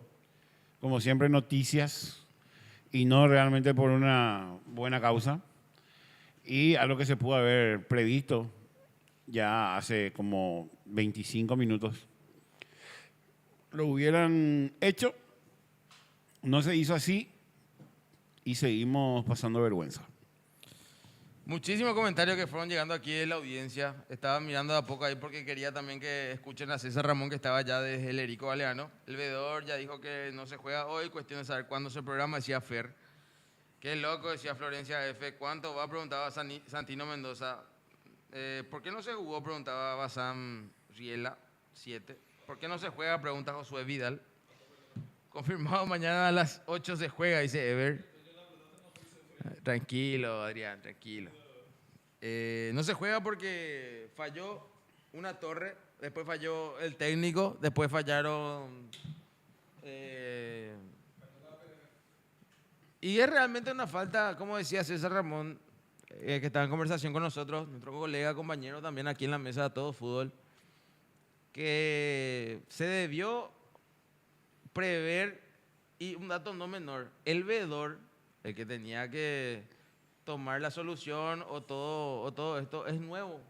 como siempre, noticias y no realmente por una buena causa. Y a lo que se pudo haber previsto ya hace como 25 minutos. Lo hubieran hecho, no se hizo así y seguimos pasando vergüenza. Muchísimos comentarios que fueron llegando aquí de la audiencia. Estaba mirando de a poco ahí porque quería también que escuchen a César Ramón, que estaba ya desde el Erico Galeano. El veedor ya dijo que no se juega hoy, cuestión de saber cuándo se programa, decía Fer. Qué loco, decía Florencia F. ¿Cuánto va? Preguntaba Santino Mendoza. ¿Por qué no se jugó? Preguntaba Basam Riela, 7. ¿Por qué no se juega? Pregunta Josué Vidal. Confirmado, mañana a las 8 se juega, dice Ever. Tranquilo, Adrián, tranquilo. No se juega porque falló una torre, después falló el técnico, después fallaron... y es realmente una falta, como decía César Ramón, que estaba en conversación con nosotros, nuestro colega, compañero también aquí en la mesa de Todo Fútbol, que se debió prever, y un dato no menor, el veedor, el que tenía que tomar la solución o todo esto, es nuevo.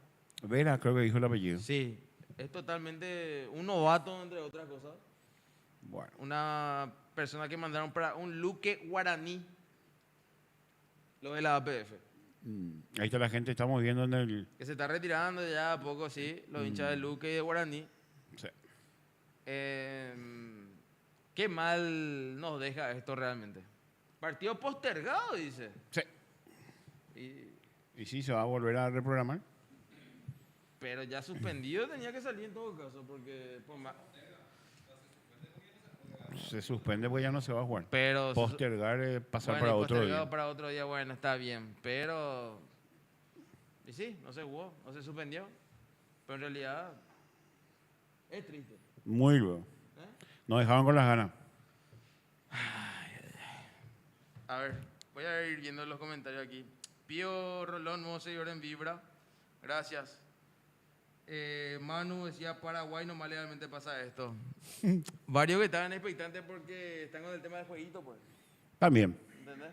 Vera, creo que dijo el apellido. Sí, es totalmente un novato, entre otras cosas. Bueno. Una persona que mandaron para un Luque Guaraní, lo de la APF, Ahí está la gente, estamos viendo en el... que se está retirando ya a poco, sí, los hinchas de Luque y de Guaraní. Sí. Qué mal nos deja esto realmente. Partido postergado, dice. Sí. Y sí, se va a volver a reprogramar. Pero ya suspendido tenía que salir en todo caso, porque por más... Se suspende, pues ya no se va a jugar. Pero Postergar, pasar bueno, para y otro postergado día. para otro día, bueno, está bien. Pero... Y sí, no se jugó, no se suspendió. Pero en realidad... Es triste. Muy luego. Nos dejaban con las ganas. A ver, voy a ir viendo los comentarios aquí. Pío Rolón, nuevo seguidor en Vibra. Gracias. Manu decía, Paraguay nomás legalmente pasa esto. Varios que estaban expectantes porque están con el tema del jueguito, pues. También. ¿Entendés?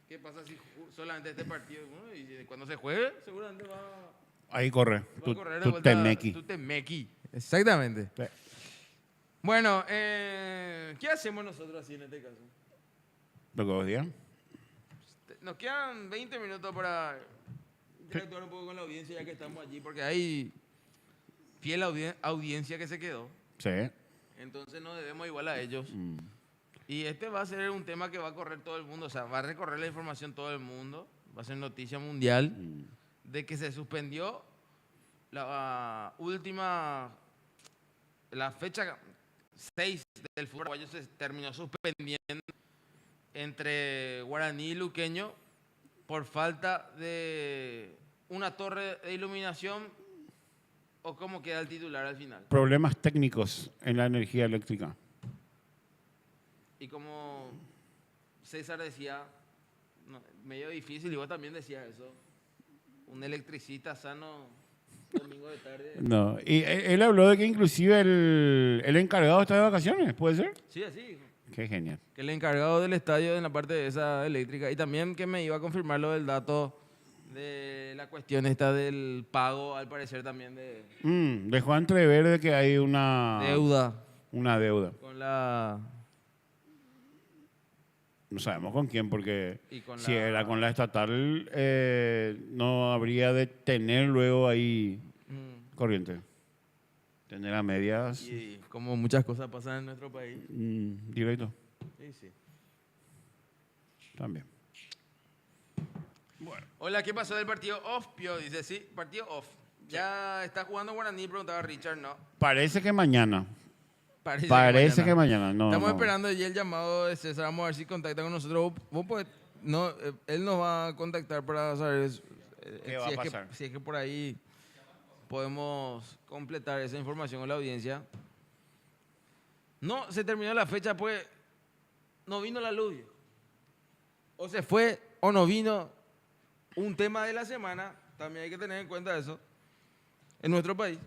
¿Qué pasa si solamente este partido? Bueno, y cuando se juegue, seguramente va Ahí corre. a correr de Tu vuelta. Temequi. Tu Temequi. Exactamente. Sí. Bueno, ¿qué hacemos nosotros así en este caso? Lo que vos digas. Nos quedan 20 minutos para interactuar un poco con la audiencia ya que estamos allí, porque hay fiel audiencia que se quedó. Sí. Entonces no debemos igual a ellos. Y este va a ser un tema que va a correr todo el mundo, o sea, va a recorrer la información todo el mundo, va a ser noticia mundial de que se suspendió la última, la fecha 6 del fútbol paraguayo se terminó suspendiendo entre Guaraní y Luqueño por falta de una torre de iluminación o cómo queda el titular al final. Problemas técnicos en la energía eléctrica. Y como César decía, medio difícil, y vos también decías eso, un electricista sano Domingo de tarde. No, y él habló de que inclusive el encargado está de vacaciones, ¿puede ser? Sí, así dijo. Qué genial. Que el encargado del estadio en la parte de esa eléctrica y también que me iba a confirmar lo del dato de la cuestión esta del pago, al parecer también de Dejó entrever de que hay una deuda. con la... No sabemos con quién, porque Y con si la- era con la estatal, no habría de tener luego ahí corriente. Tener a medias Y como muchas cosas pasan en nuestro país. directo Sí, sí. también. Hola, ¿qué pasó del partido off, Pio? Dice, sí, partido off. Ya está jugando Guaraní, preguntaba Richard, no. Parece que mañana. Parece Que mañana. No, Estamos no. esperando ya el llamado de César. Vamos a ver si contacta con nosotros. No, él nos va a contactar para saber ¿Qué va a pasar? si es que por ahí podemos completar esa información con la audiencia. No, se terminó la fecha, pues no vino la luz. O se fue o no vino. Un tema de la semana, también hay que tener en cuenta eso, en nuestro país.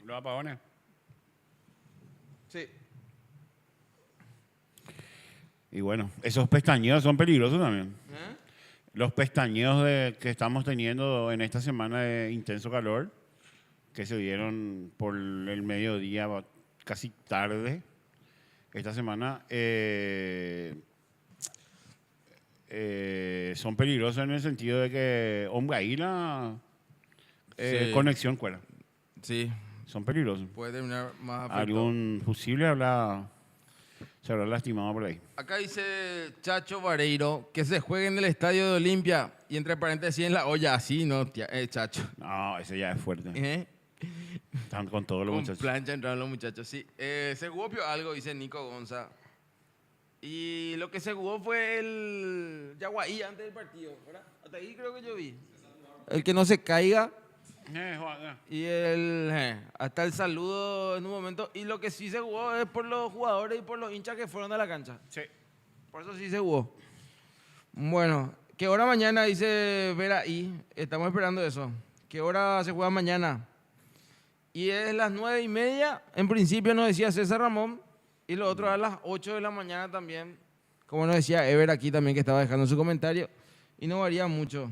Los apagones. Sí. Y bueno, esos pestañeos son peligrosos también. ¿Eh? Los pestañeos que estamos teniendo en esta semana de intenso calor, que se dieron por el mediodía casi tarde esta semana, son peligrosos en el sentido de que, hombre, ahí la Sí. conexión cuela. Sí, Son peligrosos. puede terminar más afectado. Algún fusible se habrá lastimado por ahí. Acá dice Chacho Vareiro que se juegue en el estadio de Olimpia y entre paréntesis en la olla. Así, no, Chacho. No, ese ya es fuerte. ¿Eh? Están con todos los Con muchachos. plancha entraron los muchachos, sí. Se jugó algo, dice Nico Gonza. Y lo que se jugó fue el Yaguaí antes del partido, ¿verdad? Hasta ahí creo que yo vi. El que no se caiga Juan, y hasta el saludo en un momento. Y lo que sí se jugó es por los jugadores y por los hinchas que fueron a la cancha. sí. Por eso sí se jugó. Bueno, ¿qué hora mañana? Dice Vera I. Estamos esperando eso. ¿Qué hora se juega mañana? Y es las 9:30. En principio nos decía César Ramón. Y lo otro a las 8 de la mañana también. Como nos decía Ever aquí también, que estaba dejando su comentario. Y no varía mucho.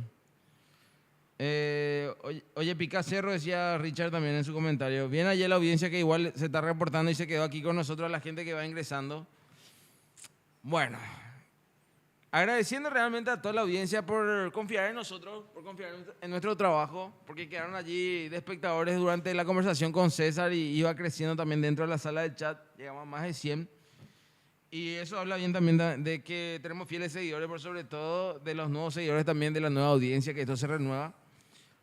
Oye, Picacerro, decía Richard también en su comentario. Bien ayer la audiencia que igual se está reportando y se quedó aquí con nosotros, la gente que va ingresando. Bueno, agradeciendo realmente a toda la audiencia por confiar en nosotros, por confiar en nuestro trabajo, porque quedaron allí de espectadores durante la conversación con César y iba creciendo también dentro de la sala del chat, llegamos a más de 100. Y eso habla bien también de que tenemos fieles seguidores, por sobre todo de los nuevos seguidores también, de la nueva audiencia, que esto se renueva.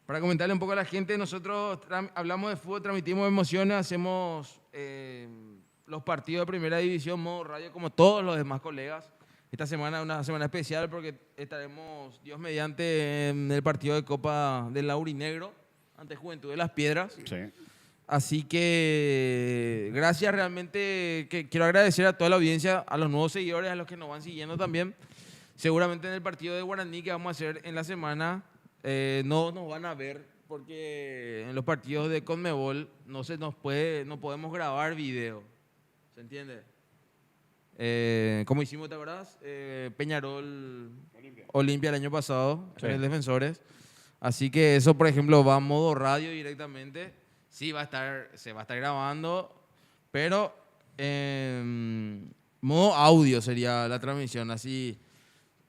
Para comentarle un poco a la gente, nosotros hablamos de fútbol, transmitimos emociones, hacemos los partidos de primera división, modo radio, como todos los demás colegas. Esta semana es una semana especial porque estaremos, Dios mediante, en el partido de Copa del Laurinegro, ante Juventud de las Piedras. Sí. Así que gracias realmente, que quiero agradecer a toda la audiencia, a los nuevos seguidores, a los que nos van siguiendo también. Seguramente en el partido de Guaraní que vamos a hacer en la semana no nos van a ver porque en los partidos de Conmebol no podemos grabar video. ¿Se entiende? Como hicimos, ¿te acordás? Peñarol Olimpia el año pasado, Sí. en el Defensores. Así que eso, por ejemplo, va a modo radio directamente. Sí, se va a estar grabando, pero modo audio sería la transmisión, así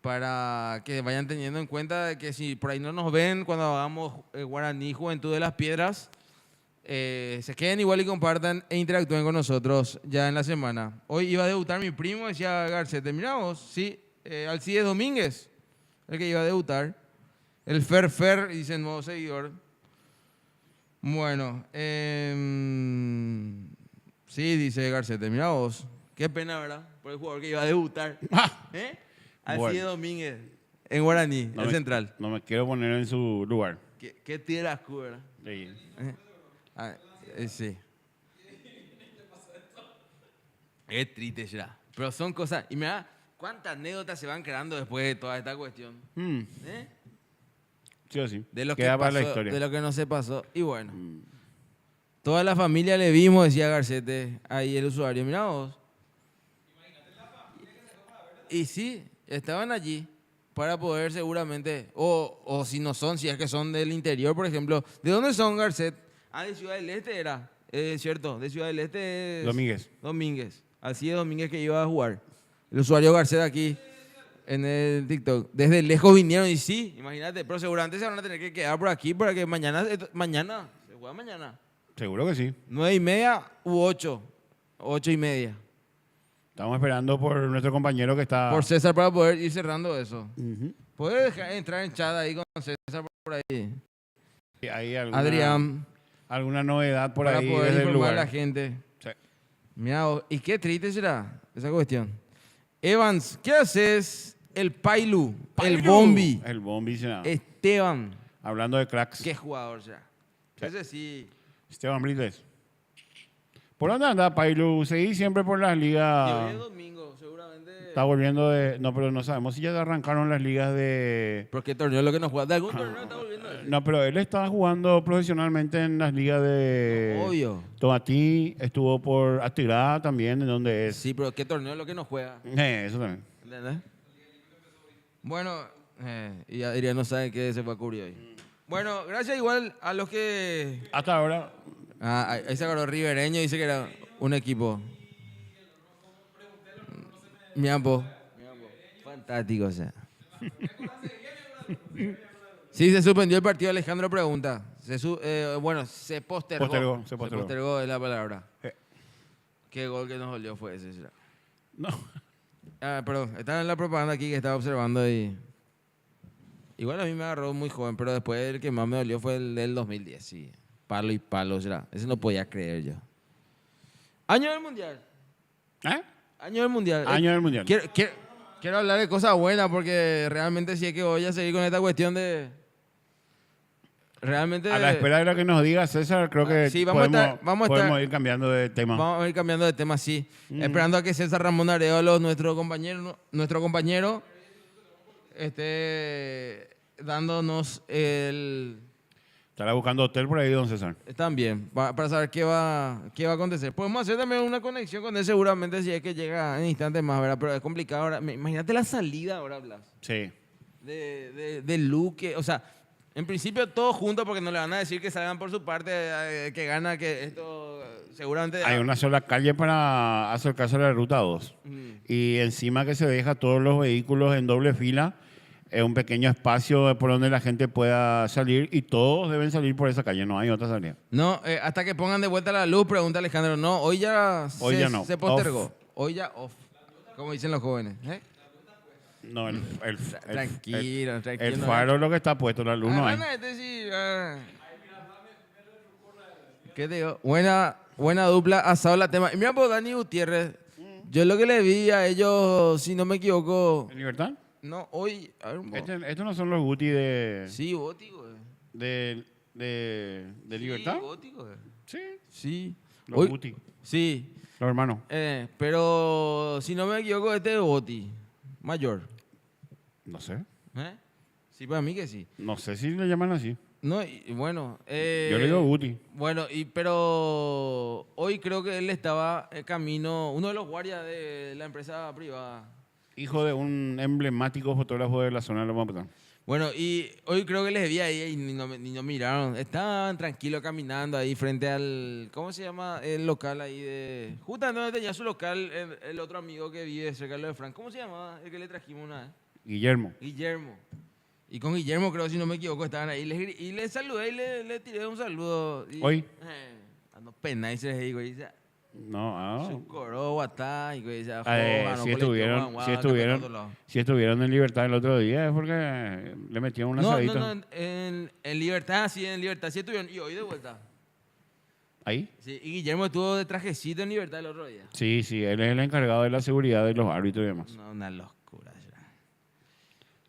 para que vayan teniendo en cuenta de que si por ahí no nos ven cuando hagamos Guaraní Juventud de las Piedras, se queden igual y compartan e interactúen con nosotros ya en la semana. Hoy iba a debutar mi primo, decía Garcete. Mirá vos, sí, Alcides Domínguez, el que iba a debutar. El Fer, dice el nuevo seguidor. Bueno, sí, dice Garcete, mirá vos. Qué pena, ¿verdad? Por el jugador que iba a debutar. ¿Eh? Alcides Bueno. Domínguez, en Guaraní, el central. No me quiero poner en su lugar. ¿Qué tiras, ¿verdad? Sí. Sí. Es triste ya. Pero son cosas. Y mira, cuántas anécdotas se van creando después de toda esta cuestión. ¿Eh? Sí o sí. De lo que Queda para pasó, la historia. de lo que no se pasó. Y bueno, toda la familia le vimos, decía Garcete, ahí el usuario. Mirá vos. Y sí, estaban allí para poder seguramente, o si no son, si es que son del interior, por ejemplo. ¿De dónde son, Garcet? Ah, de Ciudad del Este era, cierto, de Ciudad del Este es... Domínguez. Domínguez. Así es Domínguez que iba a jugar. El usuario Garcet aquí en el TikTok. Desde lejos vinieron y sí, imagínate, pero seguramente se van a tener que quedar por aquí para que mañana, se juega mañana. Seguro que sí. 9:30 u 8, 8:30. Estamos esperando por nuestro compañero que está... Por César para poder ir cerrando eso. Ujú. ¿Puedes entrar en chat ahí con César por ahí? ¿Hay alguna, Adrián, alguna novedad por para ahí poder desde el informar a lugar? la gente. Sí. Mira, y qué triste será esa cuestión. Evans, ¿qué haces? El Pailu, el Bombi, El Bombi, sí, nada. Esteban. Hablando de cracks. Qué jugador será. Sí. Ese sí. Esteban Brites. ¿Por dónde anda Pailu? Seguí siempre por las Yo ligas. el domingo, seguramente. Está volviendo de... No, pero no sabemos si ya arrancaron las ligas de... ¿Por qué torneo es lo que nos juega? ¿De algún torneo está volviendo? No, pero él está jugando profesionalmente en las ligas de... Obvio. Tomatí, estuvo por Atirá también, en donde es... Sí, pero ¿qué torneo es lo que nos juega? Eso también. ¿Entendés? Bueno, y Adrián no sabe qué se fue a cubrir hoy. Bueno, gracias igual a los que... Hasta ahora... Ah, ahí se agarró Ribereño y dice que era un equipo. Miampo. Fantástico, o sea. Sí, se suspendió el partido, Alejandro pregunta. Bueno, se postergó. Se postergó. Se postergó es la palabra. Eh. Qué gol que nos dolió fue ese. ¿Será? No. Ah, perdón, estaba en la propaganda aquí que estaba observando y... Igual a mí me agarró muy joven, pero después el que más me dolió fue el del 2010, sí. Palo y palo, será. Ese no podía creer yo. Año del Mundial. ¿Eh? Año del Mundial. Año del Mundial. Quiero hablar de cosas buenas porque realmente sí es que voy a seguir con esta cuestión de... Realmente... A la espera de lo que nos diga César, creo que Sí, vamos a podemos estar- ir cambiando de tema. Vamos a ir cambiando de tema, sí. Esperando a que César Ramón Areolos, nuestro compañero, esté dándonos el... Estará buscando hotel por ahí, don César. También, para saber qué va a acontecer. Podemos hacer también una conexión con él seguramente si es que llega en instantes más, ¿verdad? Pero es complicado ahora. Imagínate la salida ahora, Blas. Sí. De Luque, o sea, en principio todos juntos porque no le van a decir que salgan por su parte, que gana, que esto seguramente... Hay una sola calle para acercarse a la ruta 2. Y encima que se deja todos los vehículos en doble fila, es un pequeño espacio por donde la gente pueda salir y todos deben salir por esa calle, no hay otra salida. No, hasta que pongan de vuelta la luz, pregunta Alejandro. No, hoy ya, Hoy ya no. se postergó. Off. Hoy ya off, como dicen los jóvenes. ¿Eh? No, Tranquilo, tranquilo. el faro es lo que está puesto, la luz no hay. ¿Qué te digo? Buena dupla, asado la tema. Y mira, por Dani Gutiérrez, yo lo que le vi a ellos, si no me equivoco, ¿En libertad? no, hoy... A ver, un poco. Estos no son los Guti de, Sí, gótico. de libertad. Sí, gótico. Sí, Sí. los Hoy- Guti, Sí, los hermanos. pero si no me equivoco, este es Boti, mayor. No sé. ¿Eh? Sí, para mí que sí. No sé si le llaman así. No, y bueno. Yo le digo Guti. Bueno, pero hoy creo que él estaba en camino, uno de los guardias de la empresa privada. Hijo de un emblemático fotógrafo de la zona de Loma Patán. Bueno, y hoy creo que les vi ahí y ni nos miraron. Estaban tranquilos caminando ahí frente al, ¿cómo se llama? El local ahí de... Justamente donde tenía su local el otro amigo que vive cerca de lo de Frank. ¿Cómo se llamaba? El que le trajimos una vez. Guillermo. Guillermo. Y con Guillermo, creo, si no me equivoco, estaban ahí. Y les saludé y le tiré un saludo. Y, ¿Hoy? Ando pena y se les digo, y dice, No, su coro, guatá, y dice, si estuvieron en libertad el otro día es porque le metieron un asadito. No, en Libertad, sí, en Libertad, sí estuvieron. Y hoy de vuelta. ¿Ahí? Sí, y Guillermo estuvo de trajecito en Libertad el otro día. Sí, él es el encargado de la seguridad de los árbitros y demás. No, una locura. Ya.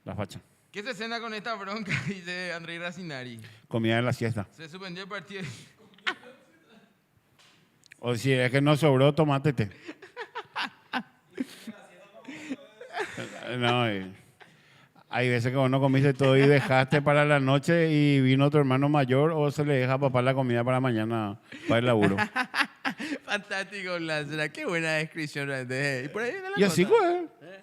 La facha. ¿Qué se cena con esta bronca? Dice André Racinari. Comida de la siesta. Se suspendió el partido. O si es que no sobró, tomátete. No, Hay veces que vos no comiste todo y dejaste para la noche y vino tu hermano mayor o se le deja a papá la comida para mañana para el laburo. Fantástico, Blas. Qué buena descripción. realmente. Y por ahí viene la Y así cosa.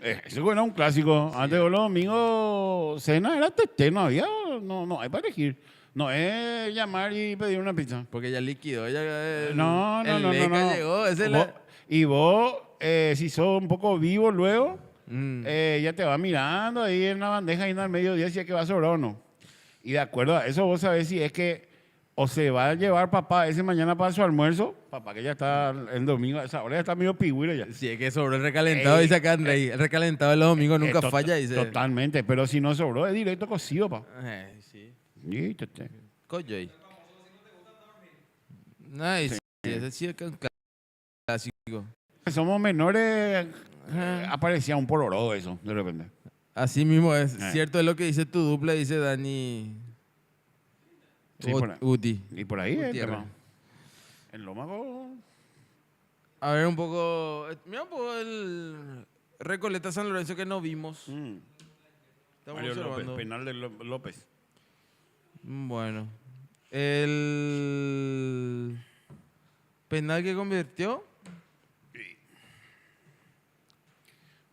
fue. Eso era un clásico. Antes de los domingos, cena era tete, no había, no hay para elegir. No es llamar y pedir una pizza. Porque ya liquidó. Ya, No. el Leca llegó. Ese es Y vos, si sos un poco vivo luego, Mm. ya te va mirando ahí en la bandeja y en el mediodía si es que va a sobrar o no. Y de acuerdo a eso vos sabés si es que o se va a llevar papá ese mañana para su almuerzo, papá que ya está el domingo, a esa hora ya está medio pigüiro ya. Sí, es que sobró el recalentado, dice acá Andrei. El recalentado de los domingos nunca Tot- falla, dice. Totalmente, pero si no sobró es directo cocido, pa. Sí. Y tete. Coyoy. Ay, sí. Ese sí es un clásico. Somos menores, Ajá. aparecía un pororó eso, de repente. Así mismo es. Eh. Cierto es lo que dice tu dupla, dice Dani. Sí, por ahí. Uti. Y por ahí el Gutiérrez. tema. El Lómago. A ver un poco. Mira un poco el Recoleta San Lorenzo que no vimos. Estamos Mario López, observando. penal de López. Bueno. El penal que convirtió.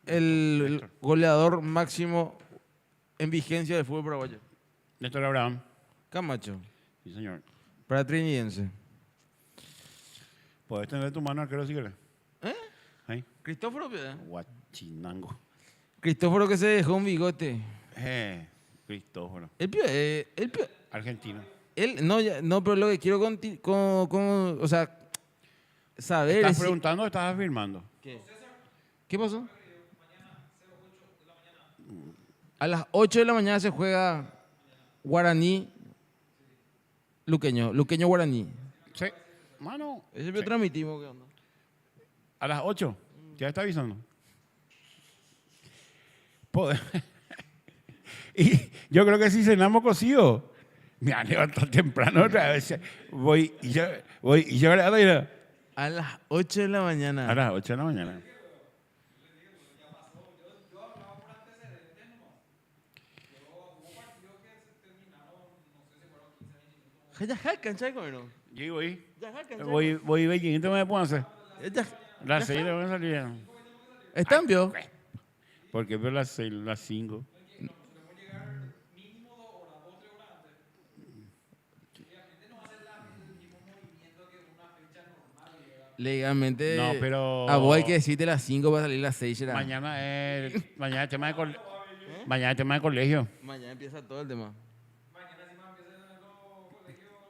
El Néstor. goleador máximo en vigencia del fútbol paraguayo. Néstor Abraham. Camacho. Sí, señor. Para Trinidense. Podés tener tu mano arquero si querés. ¿Eh? Ahí. Cristóforo, ¿eh? Guachinango. Cristóforo que se dejó un bigote. Cristóforo. El pio, Argentino. él, no, no, pero lo que quiero o sea, saber ¿Estás es si- preguntando o estás afirmando? ¿Qué pasó? A las 8 de la mañana se juega Guaraní Luqueño Guaraní. Sí. Mano. Ese lo Sí. transmitimos, ¿qué onda? A las 8. Ya está avisando. Poder. Y yo creo que si cenamos cocido, me han levantado temprano otra vez. Voy y yo ahora A las 8 de la mañana. a las 8 de la mañana. Ya jalcan, chaco, ¿no? Yo voy. Ya jalcan, Voy 20 me puedo hacer. Ya- Las 6 le van a salir. ¿Están, vio? Porque veo las 6, las 5. Legalmente. No, pero- A vos hay que decirte las 5 para salir las 6. será. Mañana es tema de mañana es tema de colegio. Mañana empieza todo el tema.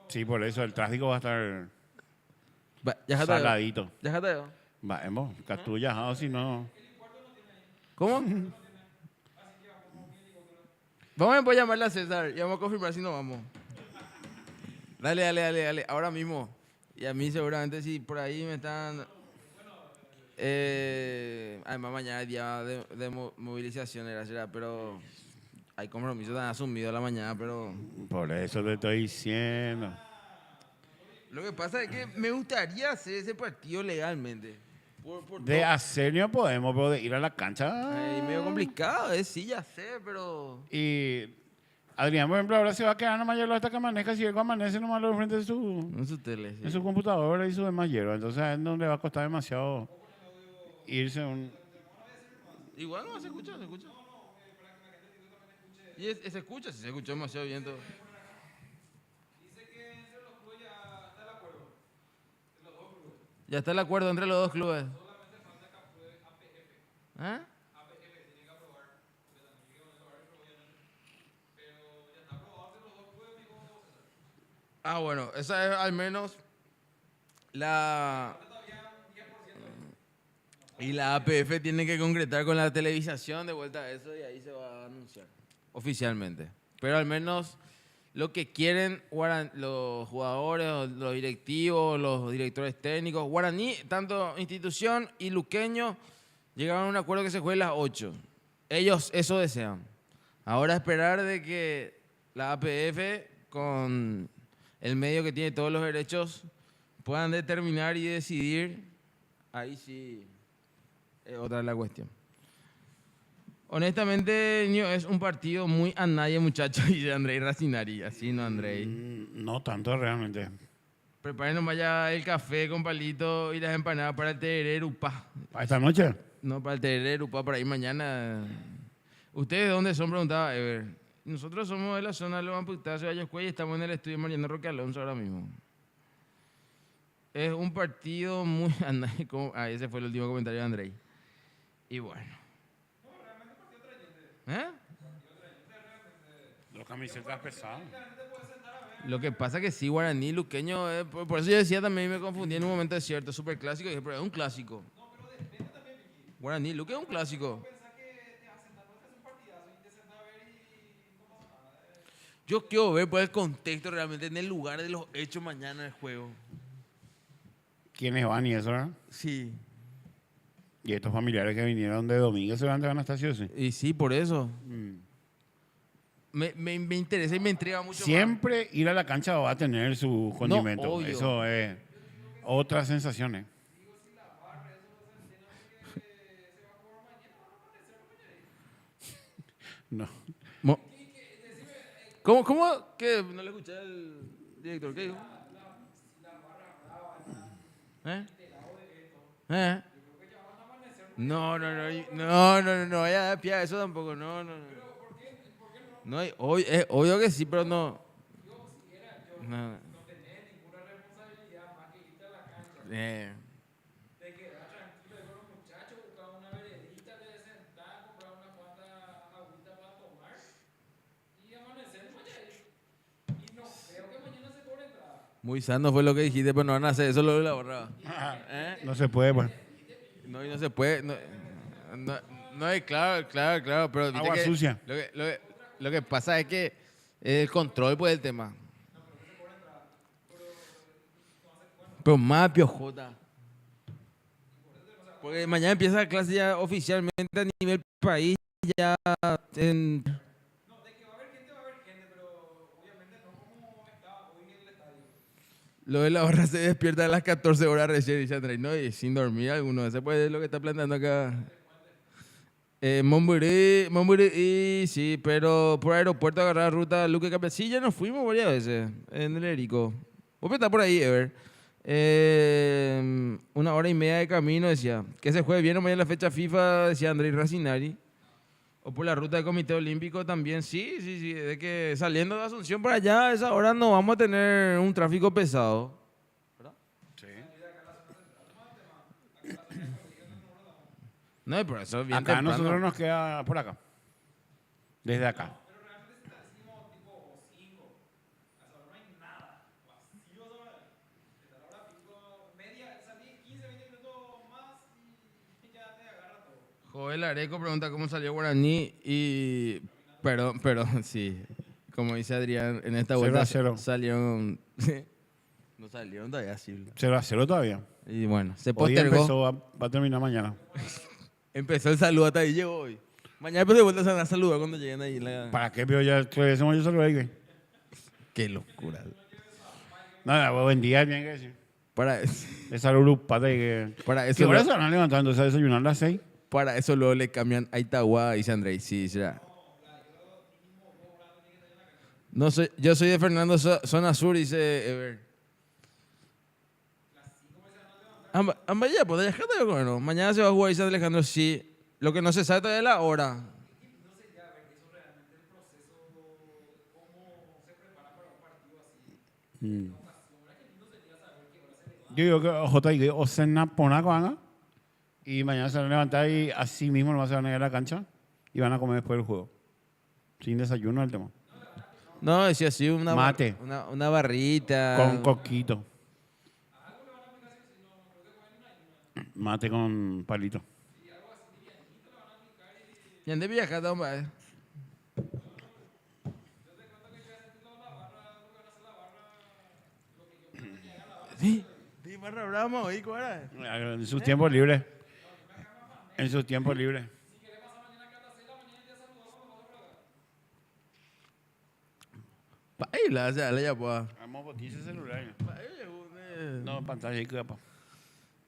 Sí, por eso el tráfico va a estar Va, ya jata, saladito. ya jata. Vamos, Catuya, o si no. ¿Cómo? Vamos a llamarle a César y vamos a confirmar si nos vamos. Dale. Ahora mismo. Y a mí seguramente si por ahí me están... además mañana es día de movilización, será, pero hay compromisos tan asumidos a la mañana, pero... Por eso te estoy diciendo. Lo que pasa es que me gustaría hacer ese partido legalmente. Por De todo. hacer no podemos, pero de ir a la cancha. Ay, medio complicado, sí, ya sé, pero... Y Adrián, por ejemplo, ahora se va a quedar nomás hierro hasta que amanezca. Si él amanece nomás lo frente de En su tele, sí. en su computadora y su demás hierro. Entonces a él no le va a costar demasiado irse un... Igual no se escucha. Y se escucha, si se escuchó demasiado bien todo. Ya está el acuerdo entre los dos clubes. ¿Ah? Ah, bueno, esa es al menos la... Y la APF tiene que concretar con la televisación de vuelta a eso y ahí se va a anunciar oficialmente. Pero al menos lo que quieren los jugadores, los directivos, los directores técnicos, Guaraní, tanto institución y Luqueño, llegaron a un acuerdo que se juegue a las 8. Ellos eso desean. Ahora esperar de que la APF, con el medio que tiene todos los derechos, puedan determinar y decidir. Ahí sí es otra la cuestión. Honestamente, Niño, es un partido muy a nadie, muchachos, dice Andrei Racinari. Así no, Andrei. No tanto realmente. Preparen nomás ya el café con palito y las empanadas para el tereré pa. ¿Para esta noche? No, para el tereré pa para ir mañana. ¿Ustedes de dónde son? Preguntaba Ever. Nosotros somos de la zona de los amputados de Vallescuey y estamos en el estudio Mariano Roque Alonso ahora mismo. Es un partido muy... ese fue el último comentario de Andrei. Y bueno. ¿Eh? Los camisetas pesadas. Lo que pasa que sí, Guaraní, Luqueño, por eso yo decía también, me confundí en un momento de cierto, súper clásico, y dije, pero es un clásico. Guaraní, Luque es un clásico. Yo quiero ver pues, el contexto realmente en el lugar de los hechos mañana del juego. ¿Quiénes van y eso, verdad? Sí. Y estos familiares que vinieron de domingo se van a Anastasio, sí. Y sí, por eso. Me interesa y me intriga mucho Siempre ir a la cancha va a tener su condimento. obvio. Eso es otras sensaciones. No. más. ¿Cómo? ¿Qué? No le escuché al director. ¿Qué dijo? ¿Eh? ¿Eh? No, ya pía eso tampoco, no. No es obvio que sí, pero no. No. Muy sano fue lo que dijiste, pero no van a hacer eso, lo de la borrada. No se puede, pues. No, y no se puede. No es claro, pero viste Agua que sucia. Lo que pasa es que el control pues el tema. Pero más piojota. Porque mañana empieza la clase ya oficialmente a nivel país ya en... Lo de la barra se despierta a las 14 horas recién, dice Andrés, ¿no? Y sin dormir alguno. Ese puede ser lo que está planteando acá. Monburí, y sí, pero por aeropuerto agarrar ruta Luque Capel. Sí, ya nos fuimos varias veces en el Erico. Vos estás por ahí, Ever. 1 hora y media de camino, decía. Que se juegue bien o mañana la fecha FIFA, decía Andrés Racinari. O por la ruta del Comité Olímpico también. Sí. De que saliendo de Asunción para allá, a esa hora no vamos a tener un tráfico pesado. ¿Verdad? Sí. No, por eso bien Acá temprano. nosotros nos queda por acá. Desde acá. Joel Areco pregunta cómo salió Guaraní y... Perdón, sí. Como dice Adrián, en esta vuelta 0-0. salieron... no salieron todavía así. 0-0 todavía. Y bueno, se Hoy postergó. empezó, va a terminar mañana. Empezó el saludo hasta ahí llegó hoy. Mañana después de vuelta se van a saludar cuando lleguen ahí. ¿Para qué? Pero ya hacemos yo saludar ahí. Qué locura. Nada, buen día, bien que decir. Para Esa lupata y que... Para ¿Qué eso, hora se van a levantar entonces a desayunar a las 6? para eso luego le cambian a Itagua, dice Andrés. Sí, será. No soy, yo soy de Fernando Zona Sur, dice Ever. Ambaya, pues de Alejandro, bueno, mañana se va a jugar, dice Alejandro, sí. Lo que no se sabe todavía es la hora. Yo digo que J.I. o cena ponaco haga y mañana se van a levantar y así mismo no se van a ir a la cancha y van a comer después del juego. Sin desayuno el tema. No, decía así, Mate. una barrita. Con coquito. Mate con palito. Y ande viajando, hombre. Sí, barra brava, oí, ¿cuál era? En sus tiempos libres. En sus tiempos libres. Ahí la hace, ya pues. Vamos a botice celular. No, pantalla y capa.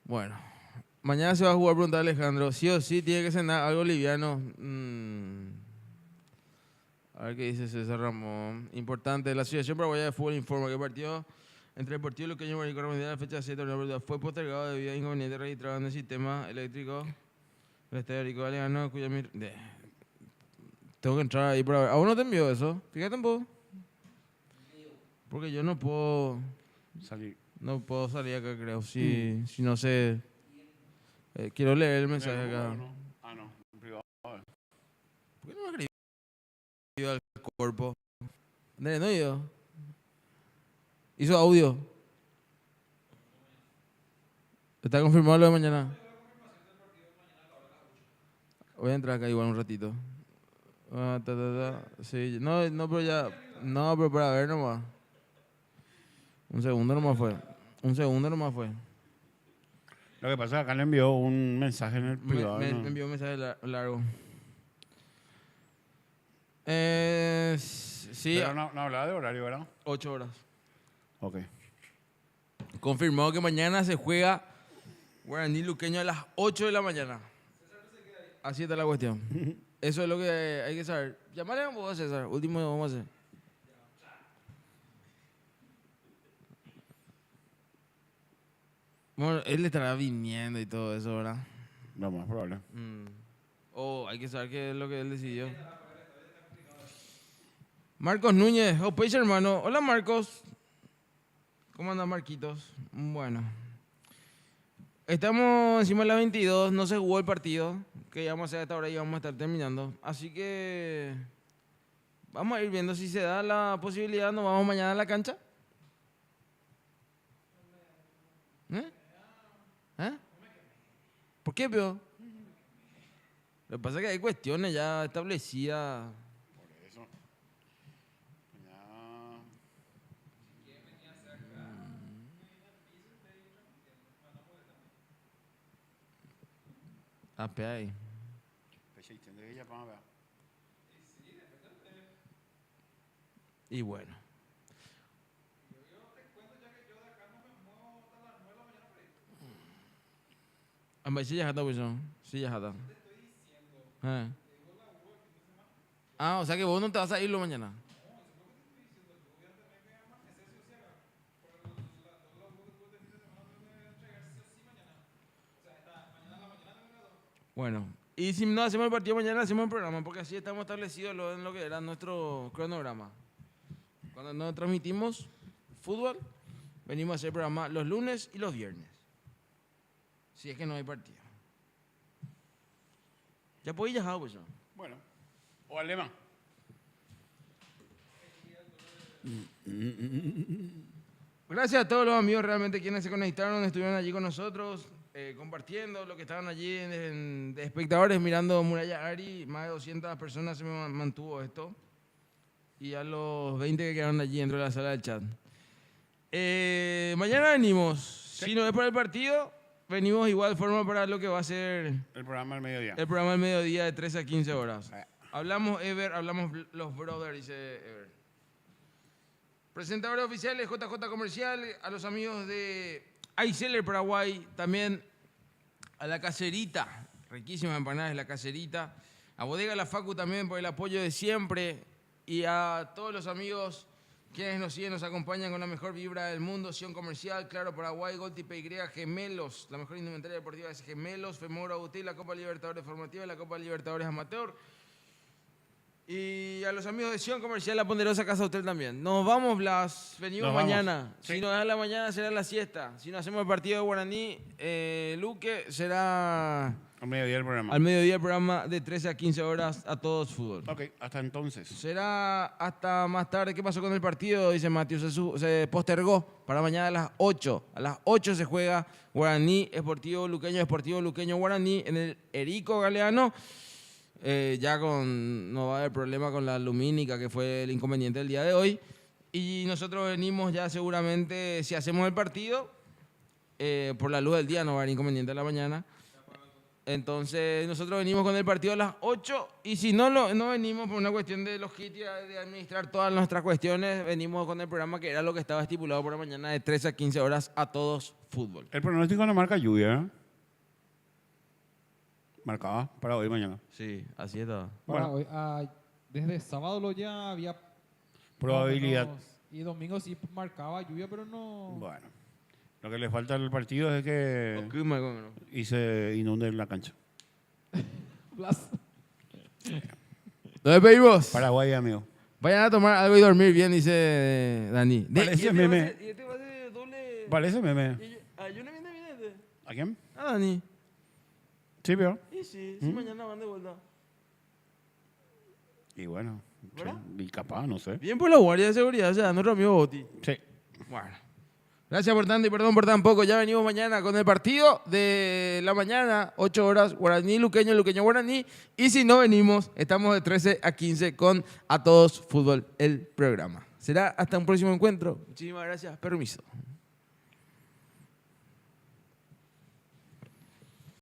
Bueno, Mañana se va a jugar, pregunta Alejandro. Sí o sí tiene que cenar algo liviano. A ver qué dice César Ramón. Importante. La Asociación Paraguaya de Fútbol informa que el partido entre el Deportivo Luqueño y Guaraní correspondiente a la fecha 7 de noviembre fue postergado debido a inconvenientes registrados en el sistema eléctrico del Estadio Rico Galeano, cuya... Tengo que entrar ahí para ver. ¿A vos no te envió eso? Fíjate un poco. Porque yo no puedo salir acá, creo. Si no sé... quiero leer el mensaje acá. Ah, no, en privado. ¿Por qué no me escribió al cuerpo? Andrés, ¿no yo? ¿Hizo audio? ¿Está confirmado lo de mañana? Voy a entrar acá igual un ratito. Sí, no, pero ya... No, pero para ver nomás. Un segundo nomás fue. Lo que pasa es que acá le envió un mensaje en el privado. Me ¿no? envió un mensaje largo. Sí, Pero no hablaba de horario, ¿verdad? 8 horas. Ok. Confirmado que mañana se juega Guaraní Luqueño a las 8 de la mañana. Así está la cuestión. Eso es lo que hay que saber. Llamale a vos, César. Último vamos a hacer. Bueno, él estará viniendo y todo eso, ¿verdad? Lo más probable. O hay que saber qué es lo que él decidió. Marcos Núñez, Opeix hermano. Hola Marcos. ¿Cómo anda Marquitos? Bueno. Estamos encima de las 22, no se jugó el partido, que ya vamos a hacer a esta hora y vamos a estar terminando. Así que vamos a ir viendo si se da la posibilidad, nos vamos mañana a la cancha. ¿Eh? ¿Por qué, peor? Lo que pasa es que hay cuestiones ya establecidas. Por eso. Ape ahí. Y bueno. Sí, ya está, pues. Sí, ya está. O sea que vos no te vas a irlo mañana. Bueno, y si no hacemos el partido mañana, hacemos el programa, porque así estamos establecidos en lo que era nuestro cronograma. Cuando nos transmitimos fútbol, venimos a hacer programa los lunes y los viernes. Si es que no hay partido. Ya podéis dejar, pues. Bueno, o alemán. Gracias a todos los amigos realmente quienes se conectaron, estuvieron allí con nosotros, compartiendo lo que estaban allí de espectadores mirando Muralla Ari. Más de 200 personas se me mantuvo esto. Y a los 20 que quedaron allí dentro de la sala del chat. Mañana venimos. Sí. Si no es para el partido, venimos igual forma para lo que va a ser el programa del mediodía. El programa del mediodía de 13 a 15 horas. Hablamos Ever, hablamos los brothers, dice Ever. Presentadores oficiales, JJ Comercial, a los amigos de iSeller Paraguay, también a La Caserita, riquísimas empanadas de La Caserita, a Bodega La Facu también por el apoyo de siempre, y a todos los amigos quienes nos siguen, nos acompañan con la mejor vibra del mundo, Sion Comercial, Claro Paraguay, Golti PY, Gemelos, la mejor indumentaria deportiva es Gemelos, Femora UTI, la Copa Libertadores Formativa y la Copa Libertadores Amateur. Y a los amigos de Sion Comercial, La Ponderosa Casa Hotel también. Nos vamos, Blas. Venimos mañana. Sí. Si nos da la mañana será la siesta. Si no hacemos el partido de Guaraní, Luque será... Al mediodía el programa. Al mediodía el programa de 13 a 15 horas a todos fútbol. Ok, hasta entonces. Será hasta más tarde. ¿Qué pasó con el partido? Dice Mateo. Se postergó para mañana a las 8. A las 8 se juega Guaraní Esportivo Luqueño Guaraní en el Erico Galeano. Ya no va a haber problema con la lumínica, que fue el inconveniente del día de hoy. Y nosotros venimos ya seguramente, si hacemos el partido, por la luz del día no va a haber inconveniente a la mañana. Entonces nosotros venimos con el partido a las 8 y si no venimos por una cuestión de logística, de administrar todas nuestras cuestiones, venimos con el programa que era lo que estaba estipulado para mañana de 13 a 15 horas a todos fútbol. El pronóstico no marca lluvia, ¿eh? Marcaba para hoy y mañana. Sí, así estaba. Para Bueno. hoy, desde sábado ya había Probabilidad. más o menos, y domingo sí marcaba lluvia, pero no. Bueno. Lo que le falta al partido es que Ok, Marco, ¿no? y se inunde la cancha. Blas. ¿Dónde pedimos? Paraguay, amigo. Vayan a tomar algo y dormir bien, dice Dani. Parece meme. Y este va a ser doble. Parece meme. Yo no viene bien este. ¿A quién? Ah, Dani. Sí, pero. Y sí, mañana van de vuelta. Y bueno. ¿Verdad? Sí, y capaz, no sé. Bien por la guardia de seguridad, o sea, nuestro amigo Boti. Sí. Bueno. Gracias por tanto y perdón por tan poco. Ya venimos mañana con el partido de la mañana, 8 horas, Guaraní, Luqueño, Luqueño, Guaraní. Y si no venimos, estamos de 13 a 15 con A Todos Fútbol, el programa. Será hasta un próximo encuentro. Muchísimas gracias. Permiso.